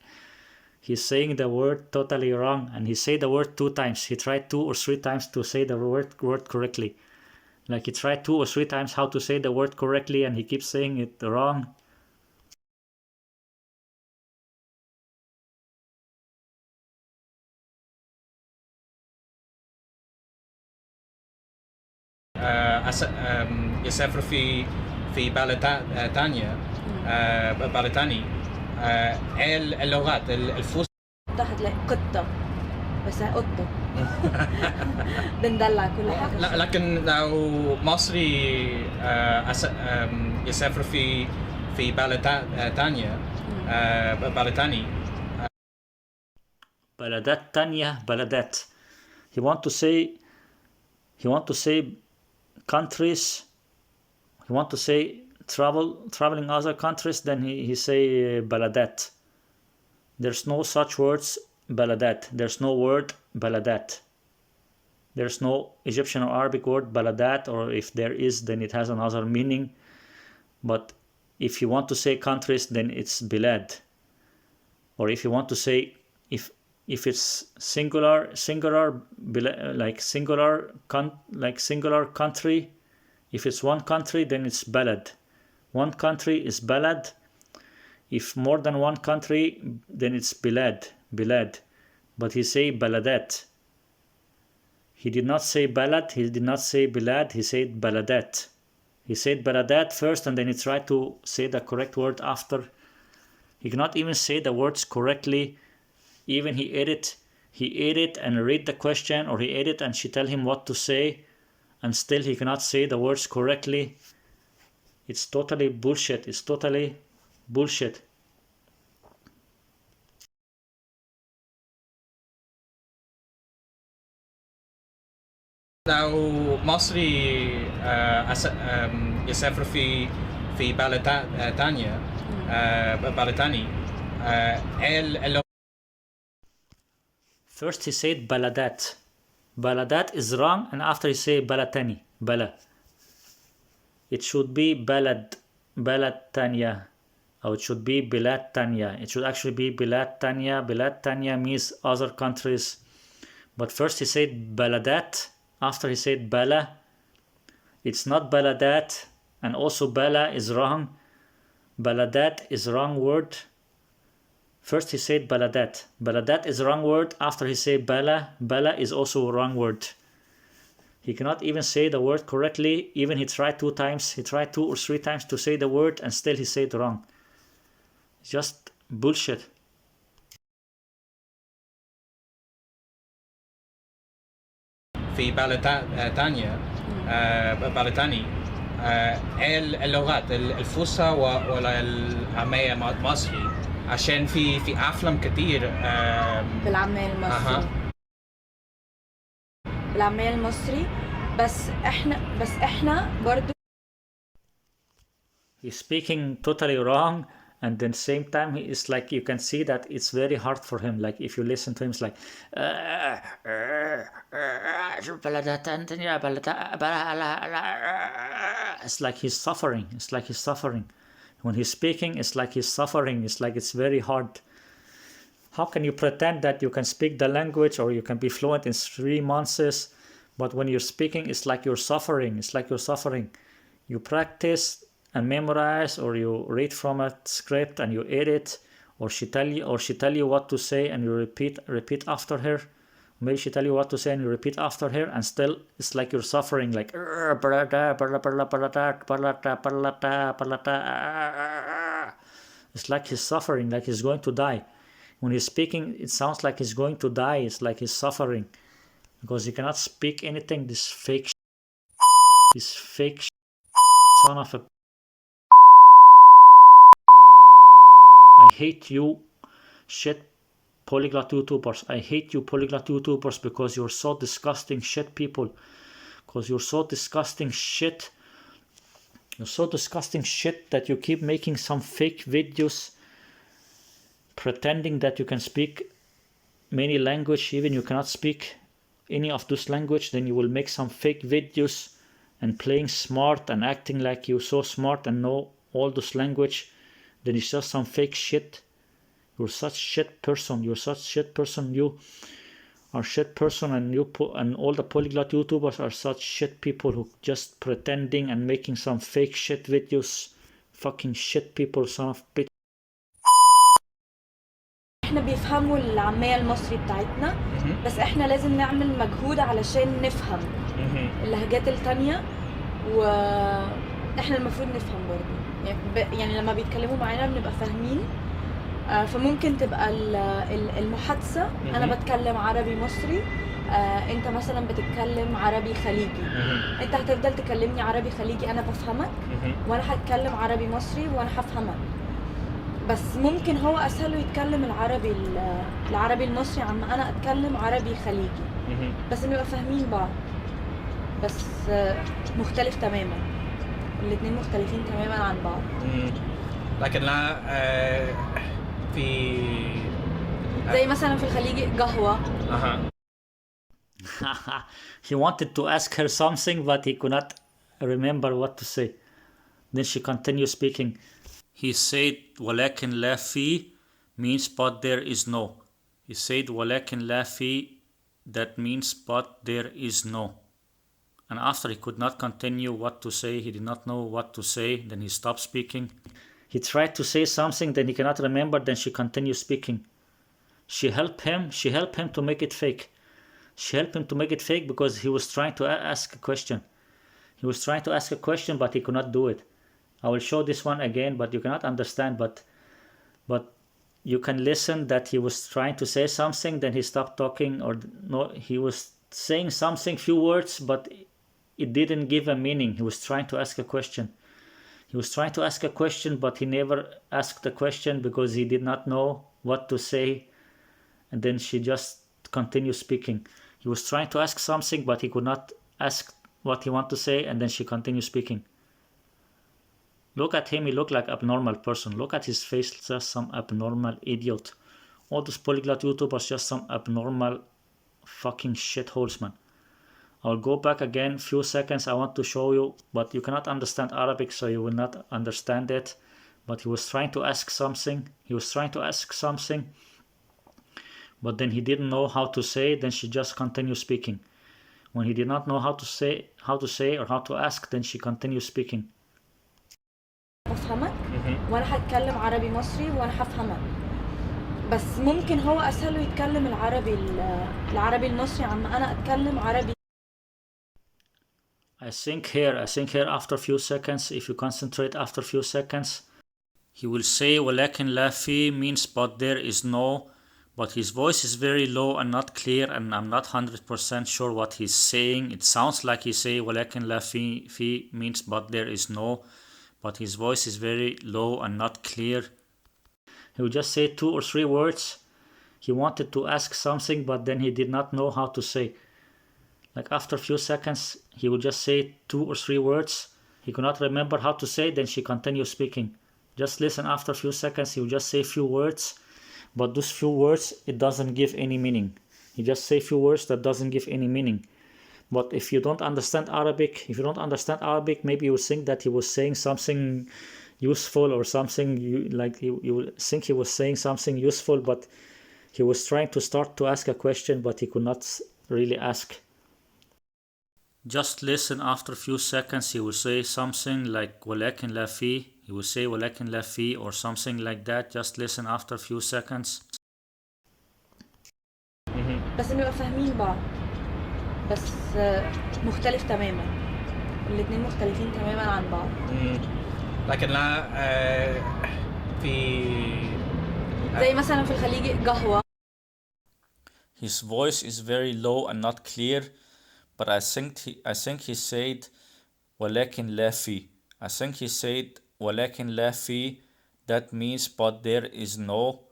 he's saying the word totally wrong, and he said the word 2 times. He tried 2 or 3 times to say the word correctly. Like, he tried 2 or 3 times how to say the word correctly, and he keeps saying it wrong. يسافر في بلد تانية بلد تاني اللغات الفصحى. هتلاقي قطة، بس هي قطة. بندلع كل حاجة. لا لكن لو مصري يسافر في بلد تانية بلد تاني. بلدات تانية بلدات. He want to say countries. He want to say traveling other countries. Then he say baladat. There's no such words baladat. There's no word baladat. There's no Egyptian or Arabic word baladat, or if there is, then it has another meaning. But if you want to say countries, then it's bilad. Or if you want to say, if it's singular, like singular country. If it's one country, then it's balad. One country is balad. If more than one country, then it's bilad. But he say baladat. He did not say balad. He did not say bilad. He said baladat. He said baladat first, and then he tried to say the correct word after. He cannot even say the words correctly. Even he edit and read the question, or he edit and she tell him what to say, and still he cannot say the words correctly. It's totally bullshit. It's totally bullshit. لو مصري يسافر في بلد تانية بلد تاني First he said baladat. Baladat is wrong, and after he say balatani, bala. It should be balad tanya, or it should be bilad tanya. It should actually be bilad tanya. Bilad tanya means other countries. But first he said baladat, after he said bala. It's not baladat, and also bala is wrong. Baladat is wrong word. First he said baladat. Baladat is wrong word. After he said bala, bala is also a wrong word. He cannot even say the word correctly. Even he tried 2 times. He tried 2 or 3 times to say the word, and still he said wrong. It's just bullshit. في بلد تانية بلد تاني اللغات الفصحى ولا العامية مصري، عشان في أفلام كتير بالعامية المصري. بالعامية المصري، بس احنا برضو. He's speaking totally wrong, and then same time it's like you can see that it's very hard for him. Like if you listen to him, it's like it's like he's suffering. It's like he's suffering. When he's speaking, it's like he's suffering. It's like it's very hard. How can you pretend that you can speak the language or you can be fluent in 3 months, but when you're speaking, it's like you're suffering. It's like you're suffering. You practice and memorize, or you read from a script and you edit, or she tell you what to say and you repeat after her. Maybe she tell you what to say and you repeat after her, and still it's like you're suffering, like it's like he's suffering, like he's going to die. When he's speaking, it sounds like he's going to die. It's like he's suffering because he cannot speak anything. This fake son of a. I hate you, shit polyglot YouTubers. I hate you polyglot YouTubers because you're so disgusting shit people. Because you're so disgusting shit. You're so disgusting shit that you keep making some fake videos pretending that you can speak many language, even you cannot speak any of this language. Then you will make some fake videos and playing smart and acting like you're so smart and know all this language. Then it's just some fake shit. You're such shit person. You're such shit person. You are shit person, and all the polyglot YouTubers are such shit people who just pretending and making some fake shit videos. Fucking shit people, son of bitch. احنا بيفهموا العامية المصري بتاعتنا، بس احنا لازم نعمل مجهود علشان نفهم اللهجات التانية، واحنا المفروض نفهم برضه. يعني لما بيتكلموا معانا بنبقى فاهمين. فممكن تبقى المحادثة انا بتكلم عربي مصري، انت مثلا بتتكلم عربي خليجي، انت هتفضل تكلمني عربي خليجي انا بفهمك، وانا هتكلم عربي مصري وانا هفهمك. بس ممكن هو اسهل له يتكلم العربي المصري عما انا اتكلم عربي خليجي، بس نبقى فاهمين بعض. بس مختلف تماما، الاتنين مختلفين تماما عن بعض. لكن لا في زي مثلا في الخليجي قهوة. He wanted to ask her something but he could not remember what to say. Then she continued speaking. He said ولكن لا في means but there is no. He said ولكن لا في, that means but there is no. And after he could not continue what to say, he did not know what to say, then he stopped speaking. He tried to say something, then he cannot remember, then she continued speaking. She helped him to make it fake. She helped him to make it fake because he was trying to ask a question. He was trying to ask a question, but he could not do it. I will show this one again, but you cannot understand, but you can listen that he was trying to say something, then he stopped talking, or no, he was saying something, few words, but it didn't give a meaning. He was trying to ask a question. He was trying to ask a question, but he never asked the question because he did not know what to say. And then she just continued speaking. He was trying to ask something, but he could not ask what he wanted to say, and then she continued speaking. Look at him, he looked like an abnormal person. Look at his face, just some abnormal idiot. All those polyglot YouTubers, just some abnormal fucking shitholes, man. I'll go back again, few seconds, I want to show you, but you cannot understand Arabic, so you will not understand it. But he was trying to ask something, but then he didn't know how to say, then she just continued speaking. When he did not know how to say or how to ask, then she continued speaking. بفهمك وانا هتكلم عربي مصري وانا هفهمك، بس ممكن هو اسهل له يتكلم العربي المصري عما انا اتكلم عربي. I think here after a few seconds, if you concentrate after a few seconds, he will say ولكن لا في means but there is no, but his voice is very low and not clear, and I'm not 100% sure what he's saying. It sounds like he say ولكن لا في means but there is no, but his voice is very low and not clear. He would just say 2 or 3 words. He wanted to ask something, but then he did not know how to say. Like after a few seconds, he would just say 2 or 3 words. He could not remember how to say, then she continued speaking. Just listen. After a few seconds, he will just say a few words, but those few words, it doesn't give any meaning. He just say a few words that doesn't give any meaning. But if you don't understand Arabic, maybe you will think that he was saying something useful or something, you will think he was saying something useful, but he was trying to start to ask a question, but he could not really ask. Just listen. After a few seconds, he will say something like ولكن لا في. He will say ولكن لا في or something like that. Just listen after a few seconds. بس نبقى فاهمين بعض، بس مختلف تماما، الاتنين مختلفين تماما عن بعض. لكن لا في زي مثلا في الخليج قهوة. His voice is very low and not clear, but I think he said ولكن لا في. I think he said ولكن لا في. That means but there is no.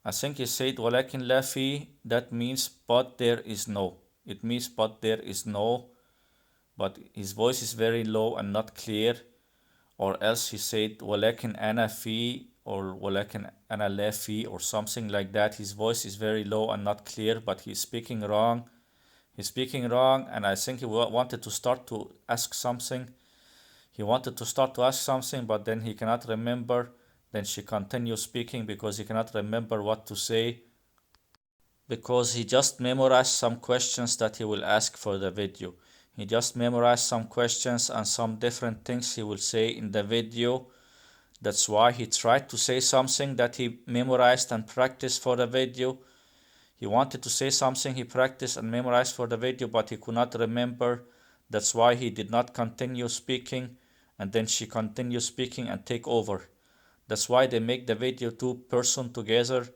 I think he said ولكن لا في. That means but there is no. It means but there is no. But his voice is very low and not clear. Or else he said ولكن أنا في or ولكن أنا لا في or something like that. His voice is very low and not clear, but he's speaking wrong. He's speaking wrong, and I think he wanted to start to ask something. He wanted to start to ask something, but then he cannot remember. Then she continues speaking because he cannot remember what to say. Because he just memorized some questions that he will ask for the video. He just memorized some questions and some different things he will say in the video. That's why he tried to say something that he memorized and practiced for the video. He wanted to say something he practiced and memorized for the video, but he could not remember. That's why he did not continue speaking, and then she continued speaking and take over. That's why they make the video two-person together.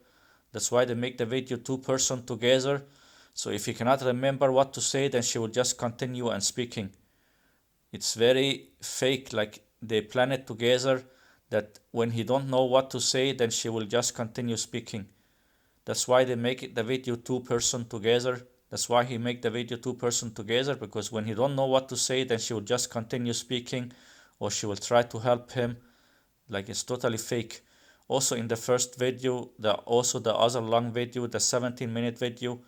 So if he cannot remember what to say, then she will just continue and speaking. It's very fake, like they plan it together, that when he don't know what to say, then she will just continue speaking. That's why they make the video two-person together. That's why he make the video two-person together, because when he don't know what to say, then she will just continue speaking, or she will try to help him. Like, it's totally fake. Also in the first video, the other long video, the 17-minute video,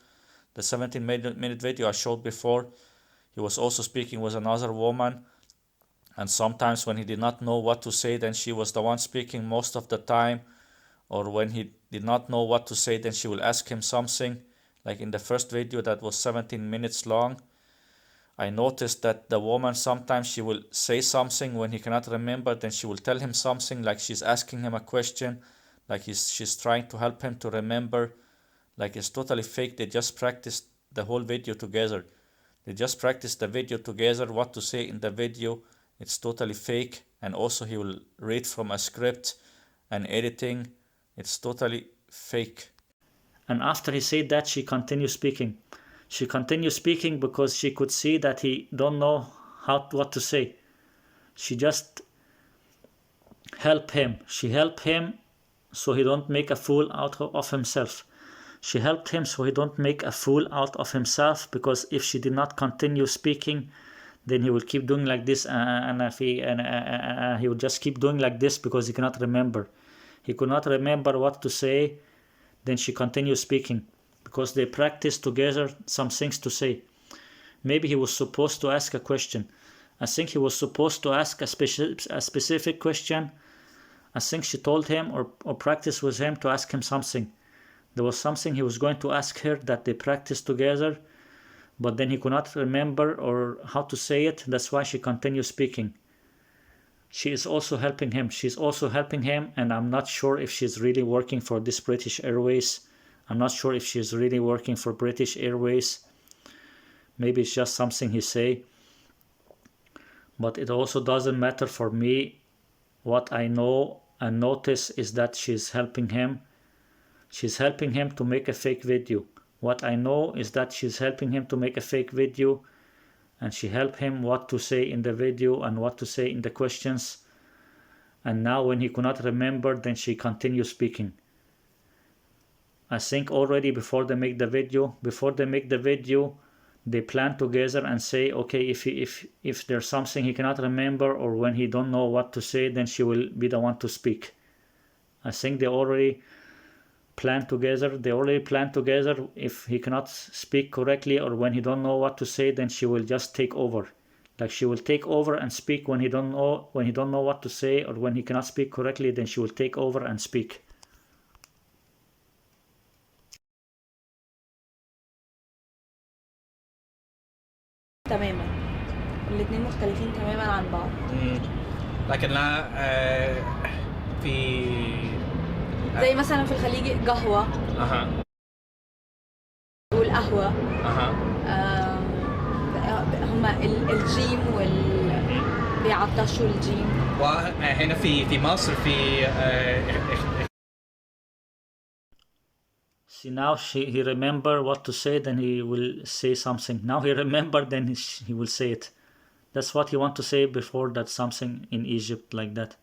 the 17-minute video I showed before, he was also speaking with another woman, and sometimes when he did not know what to say, then she was the one speaking most of the time. Or when he did not know what to say, then she will ask him something. Like in the first video that was 17 minutes long, I noticed that the woman, sometimes she will say something when he cannot remember, then she will tell him something, like she's asking him a question, like she's trying to help him to remember. Like, it's totally fake. They just practiced the whole video together. They just practiced the video together, what to say in the video. It's totally fake. And also he will read from a script and editing. It's totally fake. And after he said that, she continued speaking. She continued speaking because she could see that he don't know what to say. She just helped him. She helped him so he don't make a fool out of himself. She helped him so he don't make a fool out of himself, because if she did not continue speaking, then he will keep doing like this, and he will just keep doing like this because he cannot remember. He could not remember what to say. Then she continued speaking because they practiced together some things to say. Maybe he was supposed to ask a question. I think he was supposed to ask a specific question. I think she told him or practiced with him to ask him something. There was something he was going to ask her that they practiced together, but then he could not remember or how to say it. That's why she continued speaking. She is also helping him. She's also helping him, and I'm not sure if she's really working for this British Airways. I'm not sure if she's really working for British Airways. Maybe it's just something he say. But it also doesn't matter for me. What I know and notice is that she's helping him. She's helping him to make a fake video. What I know is that she's helping him to make a fake video, and she helped him what to say in the video and what to say in the questions. And now when he could not remember, then she continued speaking. I think already before they make the video, they plan together and say, okay, if there's something he cannot remember or when he don't know what to say, then she will be the one to speak. I think they already plan together. If he cannot speak correctly or when he don't know what to say, then she will just take over. Like she will take over and speak when he don't know what to say, or when he cannot speak correctly, then she will take over and speak. تماما، الاتنين مختلفين تماما عن بعض. لكن لا في زي مثلا في الخليجي قهوة والقهوة. هما الجيم بيعطشوا الجيم. وهنا في مصر في See, now he remember what to say, then he will say something. Now he remember, then he will say it. That's what he want to say before that something in Egypt like that.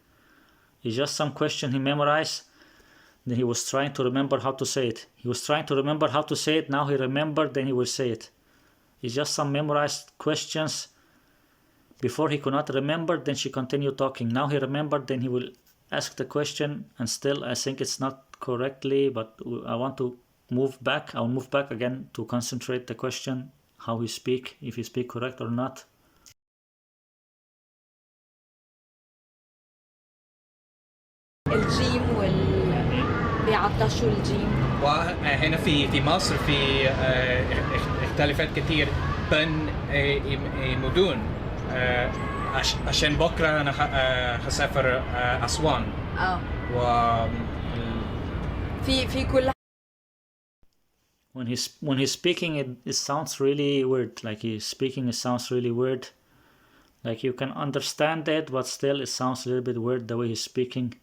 It's just some question he memorized. Then he was trying to remember how to say it. Now he remembered, then he will say it. It's just some memorized questions. Before he could not remember, then she continued talking. Now he remembered, then he will ask the question, and still I think it's not correctly, but I want to move back. I'll move back again to concentrate the question, how he speak, if he speak correct or not. الجيم بيعطشوا الجيم. وهنا في مصر في اختلافات كتير بين مدن عشان بكره انا هسافر اسوان. و في كل when he's speaking it sounds really weird. Like he's speaking, it sounds really weird. Like you can understand it, but still it sounds a little bit weird the way he's speaking.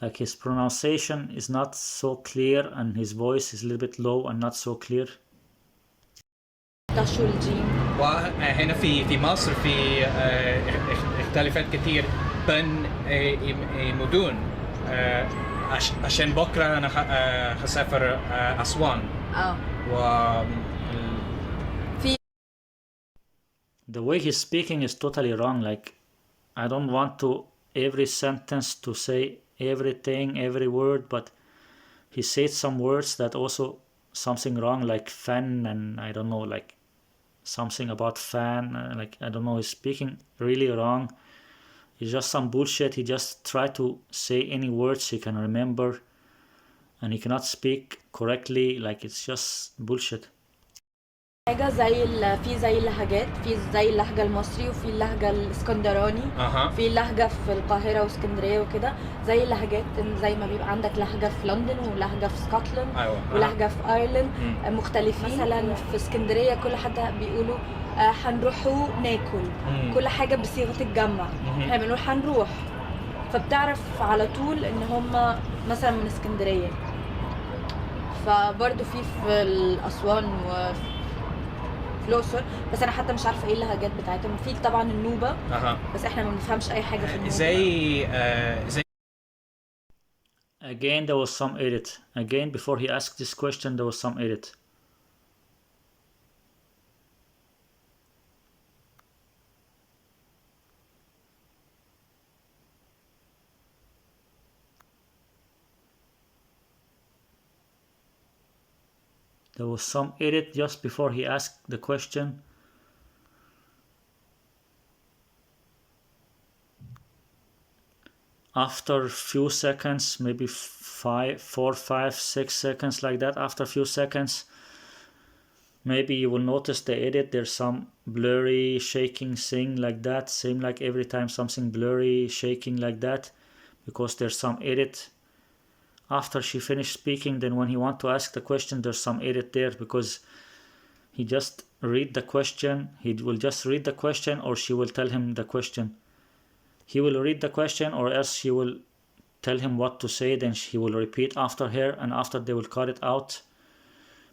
Like his pronunciation is not so clear and his voice is a little bit low and not so clear. وهنا في مصر في اختلافات كتير بين مدن عشان بكره انا هسافر اسوان. و The way he's speaking is totally wrong. Like I don't want to every sentence to say everything, every word, but he said some words that also something wrong, like fan, and I don't know, like something about fan, like I don't know, he's speaking really wrong. It's just some bullshit. He just tried to say any words he can remember and he cannot speak correctly. Like it's just bullshit. حاجة زي اللهجات، في زي اللهجة المصري وفي اللهجة الاسكندراني. في لهجة في القاهرة واسكندرية وكده، زي اللهجات زي ما بيبقى عندك لهجة في لندن ولهجة في اسكتلند ولهجة في ايرلند مختلفين. مثلا في اسكندرية كل حد بيقولوا هنروحوا ناكل، كل حاجة بصيغة الجمع. احنا بنقول هنروح، فبتعرف على طول ان هم مثلا من اسكندرية. فبرضو في الأسوان وفي الأقصر، بس أنا حتى مش عارفة إيه اللهجات بتاعتهم. في طبعا النوبة، بس إحنا ما بنفهمش أي حاجة في النوبة. زي Again there was some edit. Again before he asked this question there was some edit. There was some edit just before he asked the question. After a few seconds, maybe 4, 5, 6 seconds like that, after a few seconds, maybe you will notice the edit. There's some blurry shaking thing like that. Same like every time something blurry shaking like that, because there's some edit. After she finished speaking, then when he want to ask the question, there's some edit there, because he just read the question. He will just read the question, or she will tell him the question. He will read the question, or else she will tell him what to say, then he will repeat after her, and after they will cut it out.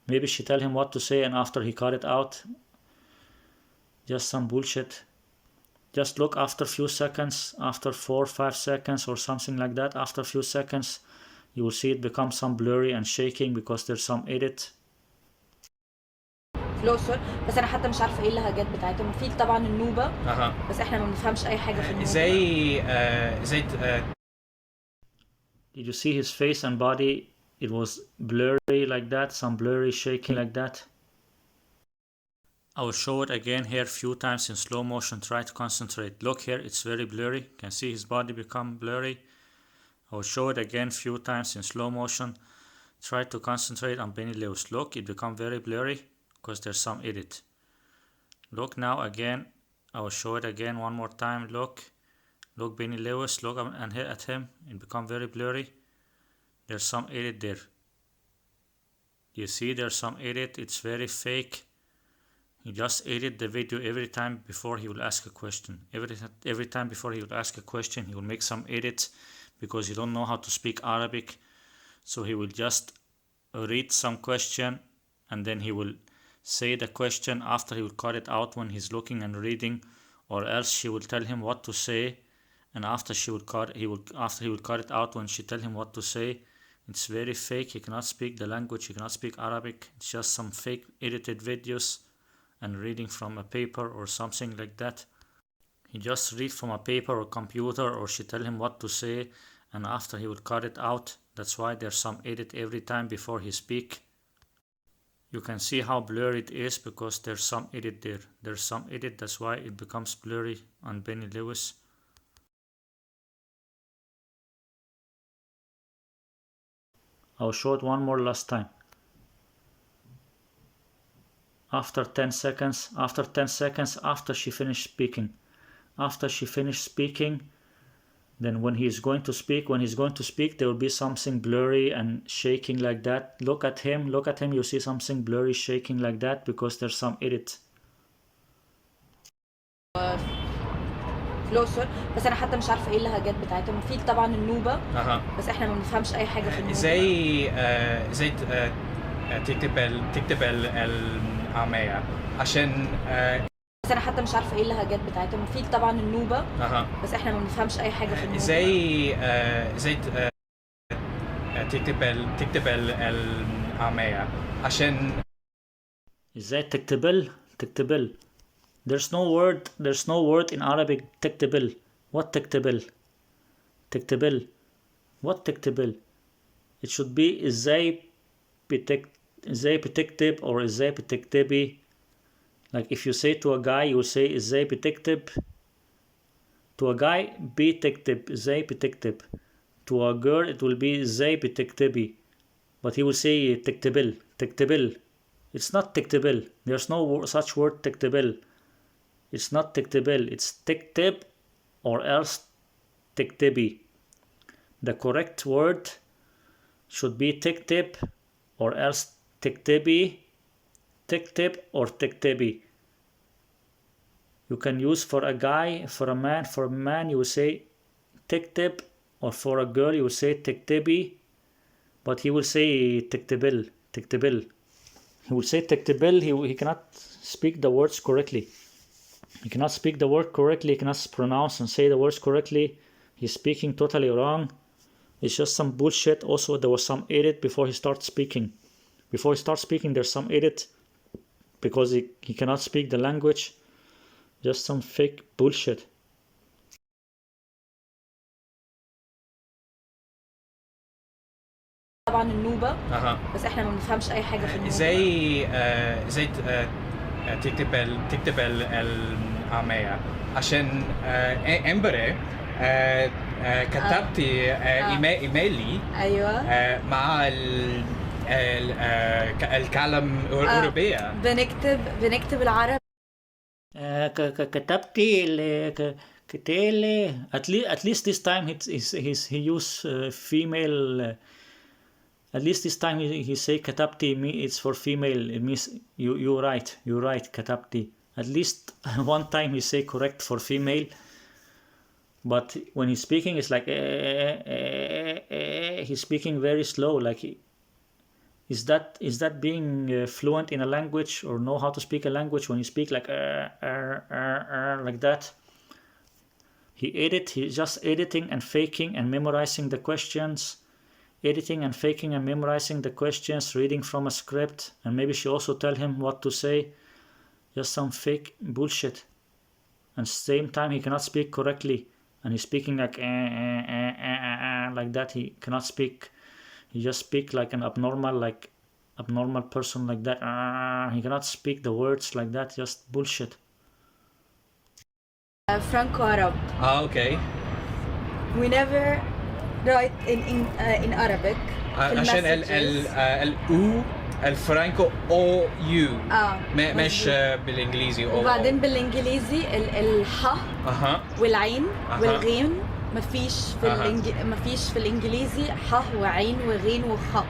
Maybe she tell him what to say, and after he cut it out. Just some bullshit. Just look after a few seconds, after 4 or 5 seconds or something like that, after a few seconds, you will see it become some blurry and shaking because there's some edit. في الأقصر، بس أنا حتى مش عارفة إيه اللهجات بتاعتهم. في طبعًا النوبة، اها بس إحنا ما بنفهمش أي حاجة في النوبة. زي Did you see his face and body? It was blurry like that, some blurry shaking like that. I will show it again here a few times in slow motion. Try to concentrate. Look here, it's very blurry. You can see his body become blurry. I will show it again a few times in slow motion. Try to concentrate on Benny Lewis. Look, it become very blurry because there's some edit. Look now again. I will show it again one more time. Look Benny Lewis. Look and hit at him. It become very blurry. There's some edit there. You see, there's some edit. It's very fake. He just edit the video every time before he will ask a question. Every time before he will ask a question, he will make some edits because he don't know how to speak Arabic. So he will just read some question and then he will say the question after he will cut it out when he's looking and reading, or else she will tell him what to say, and after he will cut it out when she tell him what to say. It's very fake. He cannot speak the language. He cannot speak Arabic. It's just some fake edited videos and reading from a paper or something like that. He just read from a paper or computer, or she tell him what to say, and after he will cut it out. That's why there's some edit every time before he speak. You can see how blurry it is because there's some edit there. There's some edit, that's why it becomes blurry on Benny Lewis. I'll show it one more last time. After 10 seconds, after she finished speaking. After she finished speaking, then when he's going to speak, there will be something blurry and shaking like that. Look at him, you see something blurry shaking like that because there's some edit. في الأقصر، بس أنا حتى مش عارفة إيه اللهجات بتاعتهم. في طبعًا النوبة، بس إحنا ما بنفهمش أي حاجة في النوبة. زي تكتب العامية عشان بس أنا حتى مش عارفة إيه اللهجات بتاعتهم. في طبعًا النوبة، بس إحنا ما بنفهمش أي حاجة في النوبة. زي تكتب العامية عشان إزاي تكتبل. There's no word in Arabic تكتبل. What تكتبل? What تكتبل? It should be إزاي بتكتب or إزاي بتكتبي. Like if you say to a guy, you will say إزاي بتكتب. To a guy, بتكتب إزاي بتكتب. To a girl, it will be إزاي بتكتبي. But he will say تكتبل. It's not تكتبل. There's no such word تكتبل. It's not تكتبل. It's تكتب or else تكتبي. The correct word should be تكتب or else تكتبي. تكتب or تكتبي. You can use for a guy, for a man you will say تكتب, or for a girl you will say تكتبي, but he will say تكتبل. He will say تكتبل. He cannot speak the words correctly. He cannot speak the word correctly. He cannot pronounce and say the words correctly. He's speaking totally wrong. It's just some bullshit. Also, there was some edit before he starts speaking. Before he starts speaking, there's some edit because he cannot speak the language. Just some fake bullshit. طبعًا النوبة، بس إحنا ما بنفهمش أي حاجة في النوبة. زي تكتب العامية عشان امبارح كتبت ايميلي أيوه. مع الكلام الأوروبية. بنكتب العربي. كتيلي. At least this time he use female. At least this time he say كتبتي. It's for female. It means you write كتبتي. At least one time he say correct for female. But when he's speaking, it's like he's speaking very slow. Like, is that being fluent in a language or know how to speak a language when you speak like like that? He's just editing and faking and memorizing the questions, editing and faking and memorizing the questions, reading from a script, and maybe she also tell him what to say. Just some fake bullshit. And same time he cannot speak correctly, and he's speaking like like that. He cannot speak. He just speak like an abnormal person like that. He cannot speak the words like that. Just bullshit. Franco Arab. Okay. We never write in Arabic. عشان الأو الفرانكو او يو مش بالانجليزي او. وبعدين بالانجليزي الح والعين والغين مفيش في الانجليزي ح وعين وغين وخ.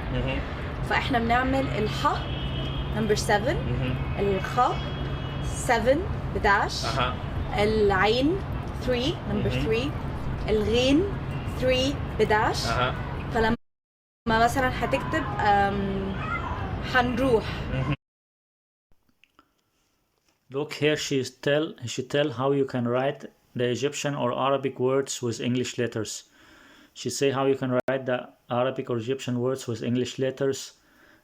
فاحنا بنعمل الح نمبر 7 الخ 7 بداش العين 3 نمبر 3 الغين 3 بداش. فلما مثلا هتكتب هنروح. Look here, she tell how you can write the Egyptian or Arabic words with English letters. She say how you can write the Arabic or Egyptian words with English letters,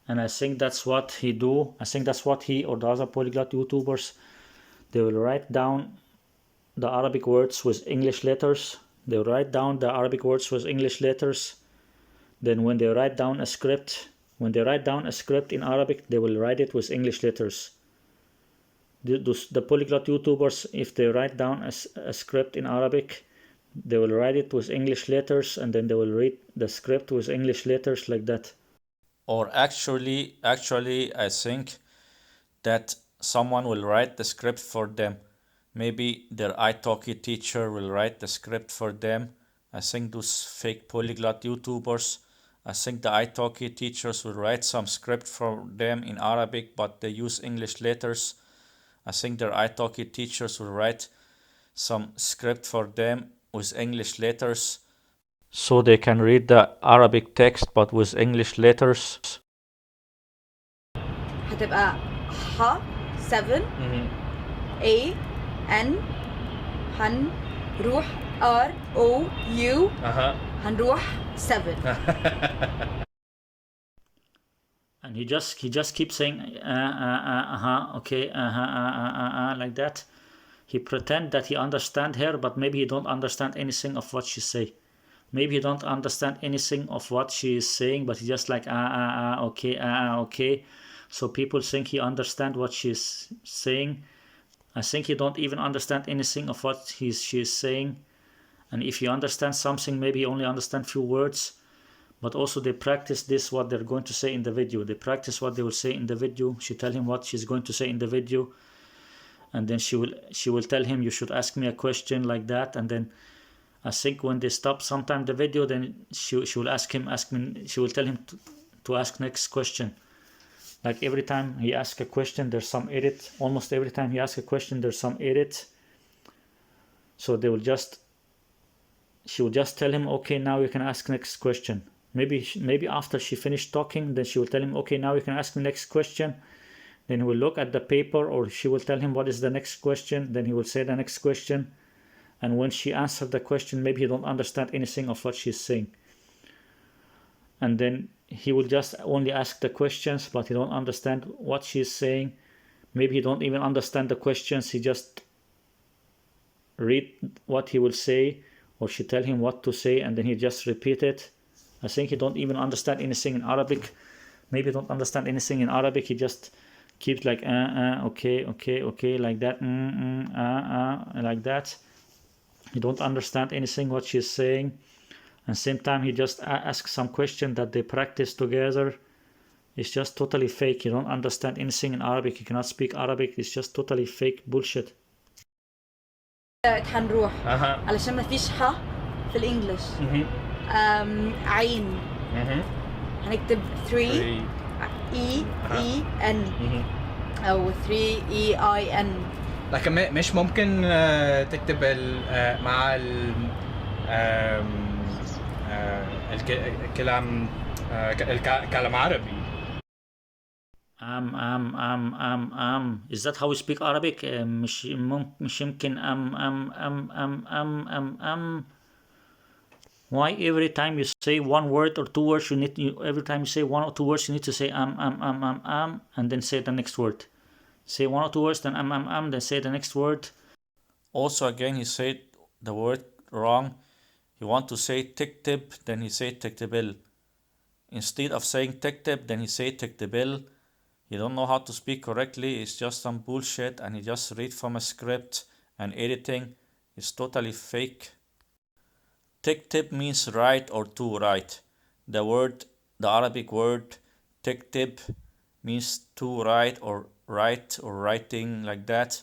and I think that's what he do. I think that's what he or the other polyglot YouTubers, they will write down the Arabic words with English letters. They will write down the Arabic words with English letters. Then when they write down a script, in Arabic, they will write it with English letters. The polyglot YouTubers, if they write down a script in Arabic, they will write it with English letters, and then they will read the script with English letters like that. Or actually, I think that someone will write the script for them. Maybe their italki teacher will write the script for them. I think those fake polyglot YouTubers, I think the italki teachers will write some script for them in Arabic, but they use English letters. I think their italki teachers will write some script for them with English letters, so they can read the Arabic text but with English letters. هتبقى ح 7 A N هنروح R O U هنروح 7. And he just keeps saying okay, like that. He pretend that he understand her, but maybe he don't understand anything of what she say. Maybe he don't understand anything of what she is saying, but he just like okay, okay. So people think he understand what she's saying. I think he don't even understand anything of what she is saying. And if he understands something, maybe he only understand few words. But also they practice this, what they're going to say in the video. They practice what they will say in the video. She tell him what she's going to say in the video. And then she will tell him, you should ask me a question like that. And then I think when they stop sometime the video, then she will she will tell him to ask next question. Like every time he asks a question, there's some edit. Almost every time he asks a question, there's some edit. So she will just tell him, okay, now you can ask next question. Maybe after she finished talking, then she will tell him, okay, now you can ask me next question. Then he will look at the paper, or she will tell him what is the next question. Then he will say the next question. And when she answered the question, maybe he don't understand anything of what she's saying. And then he will just only ask the questions, but he don't understand what she's saying. Maybe he don't even understand the questions. He just read what he will say, or she tell him what to say, and then he just repeat it. I think he don't even understand anything in Arabic. Maybe he don't understand anything in Arabic. He just keeps like okay, like that, like that. He don't understand anything what she's saying. And same time he just asks some question that they practice together. It's just totally fake. You don't understand anything in Arabic. You cannot speak Arabic. It's just totally fake bullshit. هنروح علشان ما فيش ح في الانجليش. عين هنكتب 3 E N او 3 E I N. لكن مش ممكن تكتب مع الكلام كلام عربي. Is that how we speak Arabic? مش يمكن Why every time you say one word or two words, every time you say one or two words, you need to say and then say the next word. Say one or two words, then then say the next word. Also, again, he said the word wrong. You want to say tiktib, then he say tiktibil. Instead of saying tiktib, then he say tiktibil. You don't know how to speak correctly. It's just some bullshit, and he just read from a script and editing. It's totally fake. Tiktib means write or to write. The Arabic word tiktib means to write or writing like that.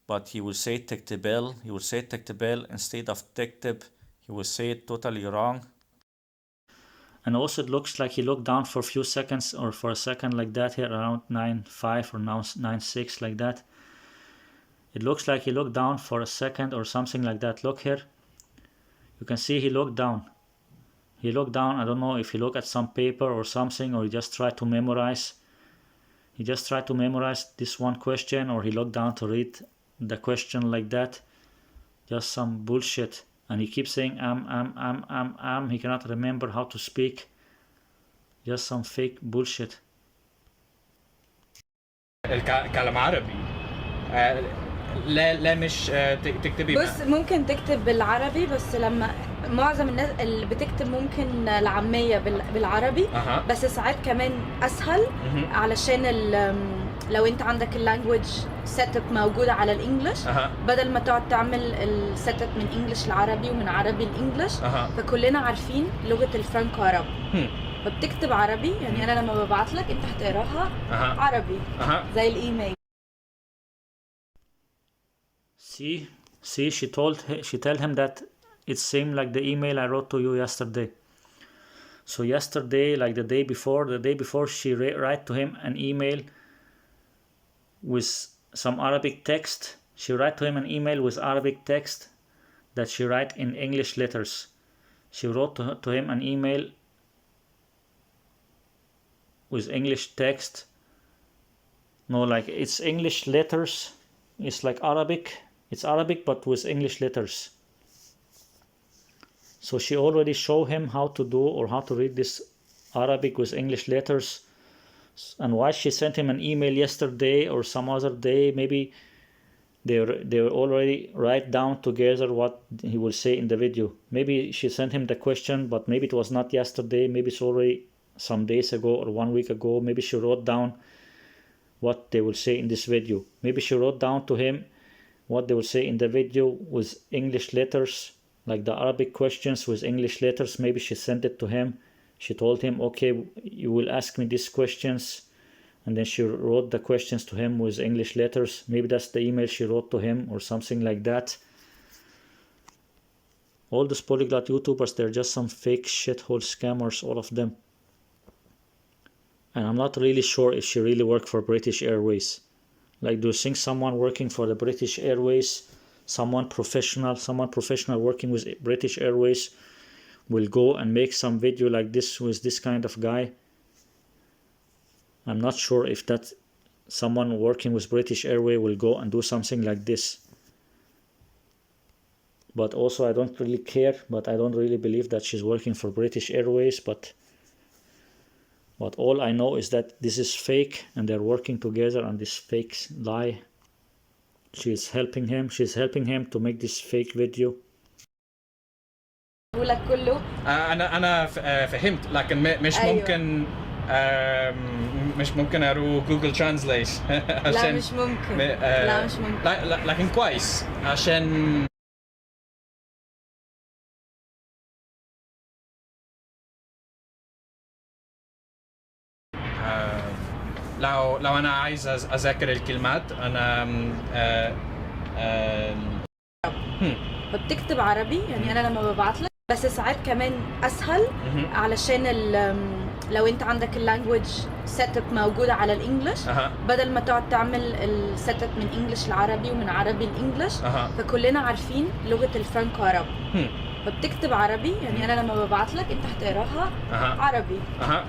But he will say tiktibil. He will say tiktibil instead of tiktib. He will say it totally wrong. And also it looks like he looked down for a few seconds or for a second like that here around 9.5 or now 9.6 like that. It looks like he looked down for a second or something like that. Look here. You can see he looked down. He looked down. I don't know if he looked at some paper or something, or he just tried to memorize. He just tried to memorize this one question, or he looked down to read the question like that. Just some bullshit. And he keeps saying He cannot remember how to speak. Just some fake bullshit. الكلام عربي لا مش تكتبي. بص ممكن تكتب بالعربي، بس لما معظم الناس اللي بتكتب ممكن العامية بالعربي. بس ساعات كمان اسهل علشان لو انت عندك اللانجوج سيت اب موجوده على الانجليش، بدل ما تقعد تعمل السيت اب من انجليش لعربي ومن عربي لانجليش. فكلنا عارفين لغه الفرنك عرب. فبتكتب عربي، يعني انا لما ببعت لك انت هتقراها عربي زي الايميل. See, she told him that it seemed like the email I wrote to you yesterday. So yesterday, like the day before she write to him an email with some Arabic text. She write to him an email with Arabic text that she write in English letters. She wrote to him an email with English text. No, like it's English letters. It's like Arabic. It's Arabic but with English letters. So she already showed him how to do or how to read this Arabic with English letters. And why she sent him an email yesterday or some other day, maybe they already write down together what he will say in the video. Maybe she sent him the question, but maybe it was not yesterday. Maybe it's already some days ago or 1 week ago. Maybe she wrote down what they will say in this video. Maybe she wrote down to him what they will say in the video with English letters, like the Arabic questions with English letters. Maybe she sent it to him. She told him, okay, you will ask me these questions. And then she wrote the questions to him with English letters. Maybe that's the email she wrote to him or something like that. All these polyglot YouTubers, they're just some fake shithole scammers, all of them. And I'm not really sure if she really worked for British Airways. Like, do you think someone working for the British Airways, someone professional working with British Airways will go and make some video like this with this kind of guy? I'm not sure if that someone working with British Airways will go and do something like this. But also I don't really care, but I don't really believe that she's working for British Airways, but all I know is that this is fake and they're working together on this fake lie. She's helping him to make this fake video. لك كله انا فهمت، لكن مش أيوة. مش ممكن اروح جوجل ترانسليت لا مش ممكن لا مش ممكن لكن كويس عشان لو انا عايز اذاكر الكلمات انا فبتكتب عربي، يعني انا لما ببعت لك. بس ساعات كمان اسهل علشان لو انت عندك اللانجوج سيت اب موجوده على الانجليش، بدل ما تقعد تعمل السيت اب من انجليش لعربي ومن عربي لانجليش. فكلنا عارفين لغه الفرنك عرب. فبتكتب عربي، يعني انا لما ببعت لك انت هتقراها عربي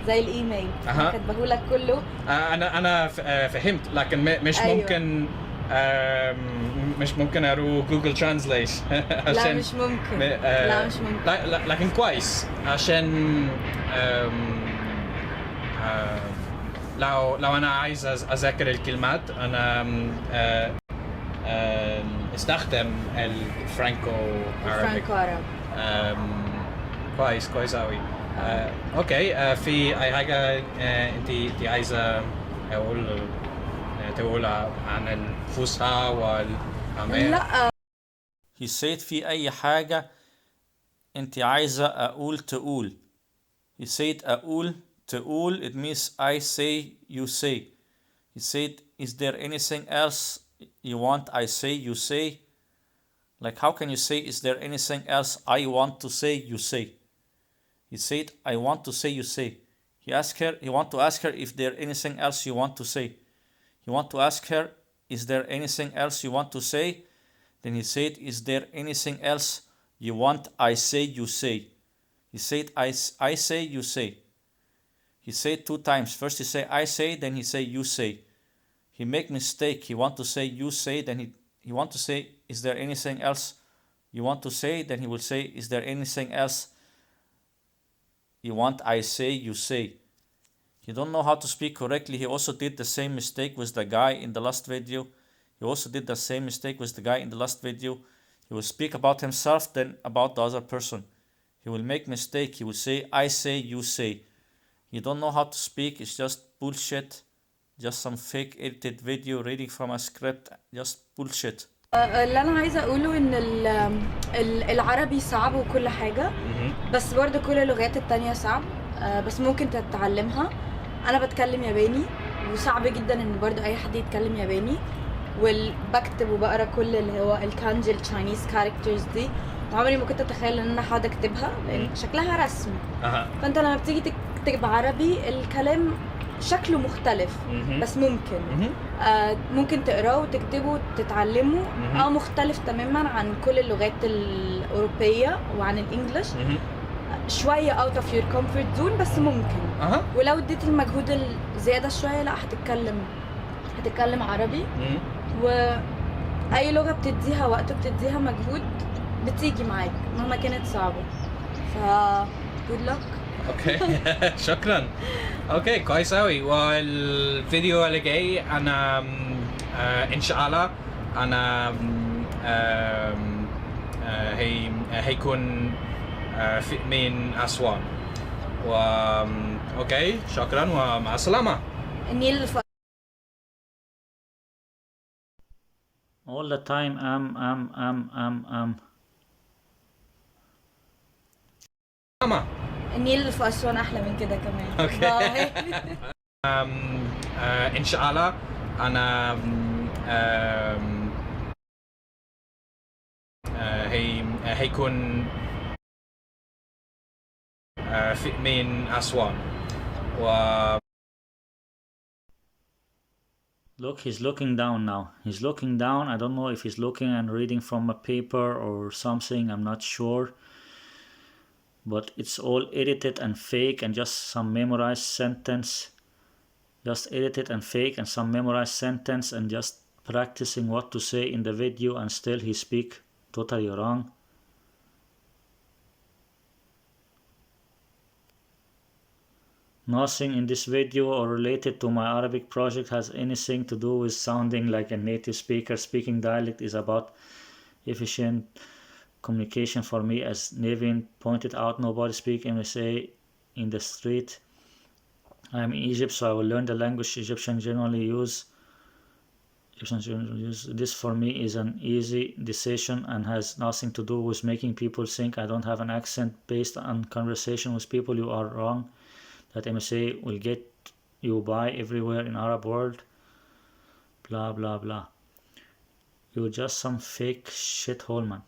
زي الايميل. كاتبه لك كله. انا فهمت، لكن مش أيوة. ممكن مش ممكن اروح جوجل ترانسليت لا مش ممكن. لا مش ممكن. لكن كويس عشان لو انا عايز اذاكر الكلمات انا استخدم الفرانكو عرب. كويس قوي. اوكي، في اي حاجه انت عايزه تقول عن الفصحى والعامية؟ لا He said في أي حاجة أنت عايزة تقول. He said تقول it means I say you say. He said is there anything else you want I say you say. Like how can you say is there anything else I want to say you say. He said I want to say you say. He want to ask her if there anything else you want to say. You want to ask her is there anything else you want to say. Then he said is there anything else you want I say you say. He said I say you say. He said 2 times. First he say I say, then he say you say. He make mistake. He want to say you say, then he want to say is there anything else you want to say. Then he will say is there anything else you want I say you say. He don't know how to speak correctly. He also did the same mistake with the guy in the last video. He also did the same mistake with the guy in the last video. He will speak about himself, then about the other person. He will make mistake. He will say I say you say. You don't know how to speak. It's just bullshit. Just some fake edited video reading from a script. Just bullshit. اللي انا عايزه اقوله ان العربي صعب وكل حاجه، بس برضه كل اللغات التانية صعب، بس ممكن تتعلمها. انا بتكلم ياباني وصعب جدا ان برضه اي حد يتكلم ياباني، وبكتب وبقرا كل اللي هو الكانجي التشاينيز كاركترز دي، وعمري ما كنت اتخيل ان انا هقعد اكتبها لان شكلها رسم. فانت لما بتيجي تكتب عربي الكلام شكله مختلف، بس ممكن تقراه وتكتبه وتتعلمه. مختلف تماما عن كل اللغات الأوروبية وعن الإنجليش، شوية out of your comfort zone، بس ممكن. ولو اديت المجهود الزيادة شوية لا هتتكلم عربي. وأي لغة بتديها وقت وبتديها مجهود بتيجي معاك مهما كانت صعبة. good luck. اوكي شكرا. اوكي كويس اوي. والفيديو اللي جاي انا ان شاء الله انا هيكون من اسوان. اوكي شكرا ومع السلامة. النيل All the time النيل اللي في أسوان أحلى من كده كمان. اوكي ان شاء الله انا هيكون من أسوان. Look, he's looking down now. He's looking down. I don't know if he's looking and reading from a paper or something. I'm not sure. But it's all edited and fake and just some memorized sentence. Just edited and fake and some memorized sentence and just practicing what to say in the video, and still he speak totally wrong. Nothing in this video or related to my Arabic project has anything to do with sounding like a native speaker. Speaking dialect is about efficient communication for me. As Nevin pointed out, nobody speaks MSA in the street. I'm in Egypt, so I will learn the language Egyptians generally use. This for me is an easy decision and has nothing to do with making people think I don't have an accent. Based on conversation with people, you are wrong. That MSA will get you by everywhere in Arab world. Blah blah blah. You're just some fake shithole, man.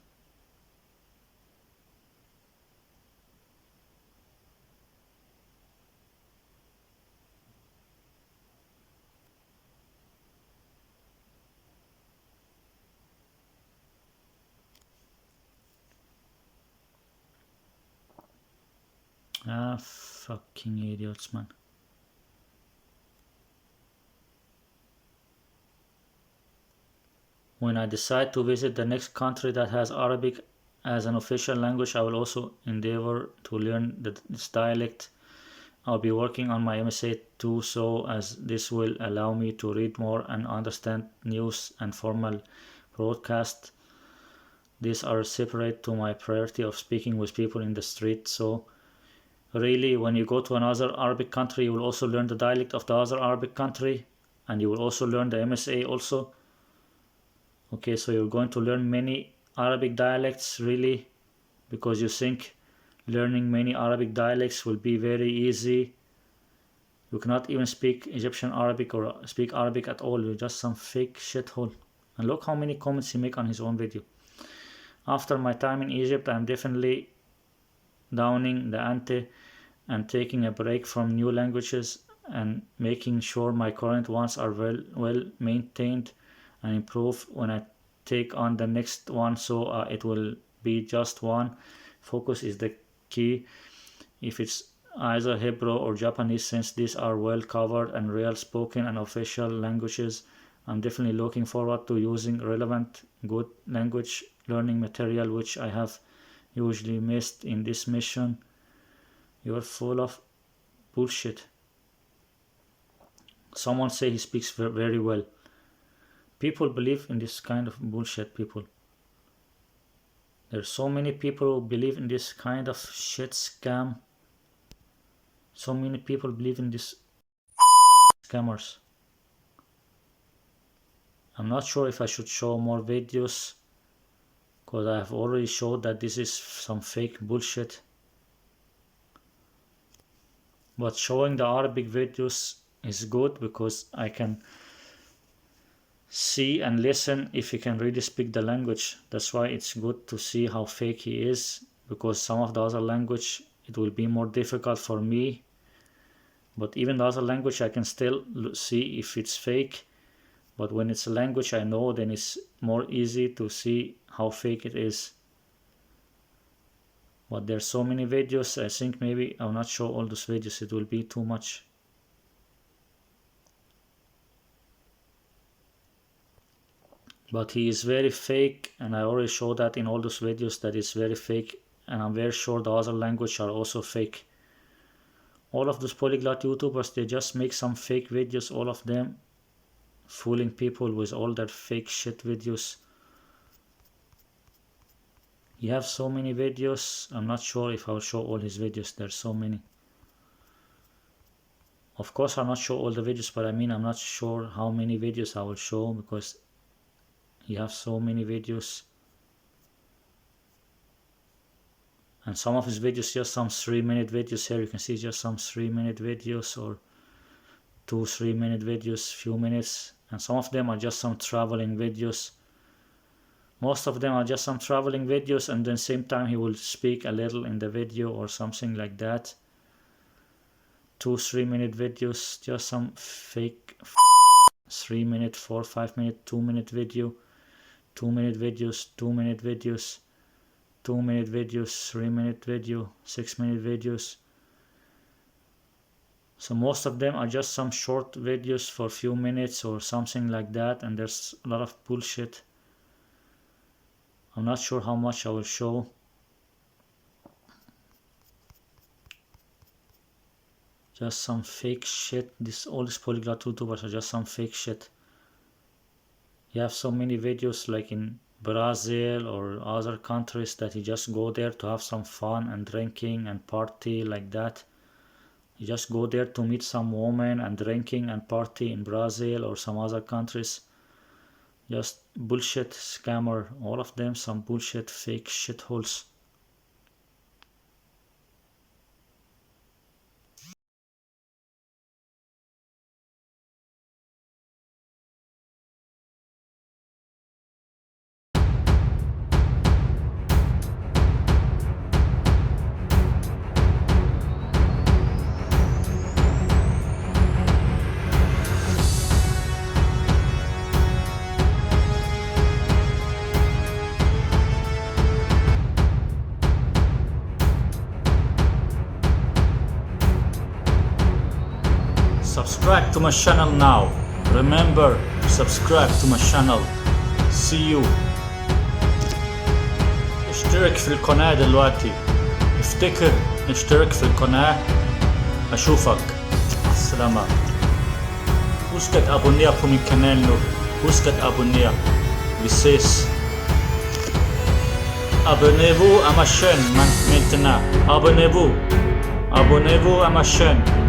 Fucking idiots, man. When I decide to visit the next country that has Arabic as an official language, I will also endeavor to learn this dialect. I'll be working on my MSA too, so as this will allow me to read more and understand news and formal broadcast. These are separate to my priority of speaking with people in the street. So really, when you go to another Arabic country, you will also learn the dialect of the other Arabic country, and you will also learn the MSA also. Okay, so you're going to learn many Arabic dialects really, because you think learning many Arabic dialects will be very easy. You cannot even speak Egyptian Arabic or speak Arabic at all. You're just some fake shithole. And look how many comments he make on his own video. After my time in Egypt, I'm definitely downing the ante and taking a break from new languages and making sure my current ones are well maintained and improve when I take on the next one, so it will be just one. Focus is the key. If it's either Hebrew or Japanese, since these are well covered and real spoken and official languages, I'm definitely looking forward to using relevant good language learning material, which I have usually missed in this mission. You're full of bullshit. Someone say he speaks very well. People believe in this kind of bullshit, people. There's so many people who believe in this kind of shit scam. So many people believe in this scammers. I'm not sure if I should show more videos, because I have already showed that this is some fake bullshit. But showing the Arabic videos is good, because I can see and listen if he can really speak the language. That's why it's good to see how fake he is, because some of the other language it will be more difficult for me. But even the other language I can still see if it's fake. But when it's a language I know, then it's more easy to see how fake it is. But there's so many videos, I think maybe I'll not show all those videos, it will be too much. But he is very fake, and I already showed that in all those videos that it's very fake, and I'm very sure the other language are also fake. All of those polyglot YouTubers, they just make some fake videos, all of them, fooling people with all their fake shit videos. He have so many videos, I'm not sure if I'll show all his videos, there's so many. Of course I'll not show all the videos, but I mean I'm not sure how many videos I will show, because he have so many videos. And some of his videos just some 3-minute videos. Here you can see just some 3-minute videos, or 2-3 minute videos, few minutes. And some of them are just some traveling videos. Most of them are just some traveling videos, and then same time he will speak a little in the video or something like that. 2-3 minute videos, just some fake 3-minute, 4-5 minute, 2-minute video, 2-minute videos, 2-minute videos, 2-minute videos, 3-minute video, 6-minute videos. So most of them are just some short videos for a few minutes or something like that, and there's a lot of bullshit. I'm not sure how much I will show. Just some fake shit. All these polyglot YouTubers are just some fake shit. You have so many videos like in Brazil or other countries that you just go there to have some fun and drinking and party like that. You just go there to meet some woman and drinking and party in Brazil or some other countries. Just bullshit scammer, all of them some bullshit fake shitholes. Subscribe to my channel now. Remember, subscribe to my channel. see you. اشترك في القناة دلوقتي. افتكر اشترك في القناة. أشوفك. السلامة. Husk at abonnere på min kanal nu. Husk at abonnere. Vi ses. Abonnez-vous à ma chaîne maintenant. Abonnez-vous. Abonnez-vous à ma chaîne.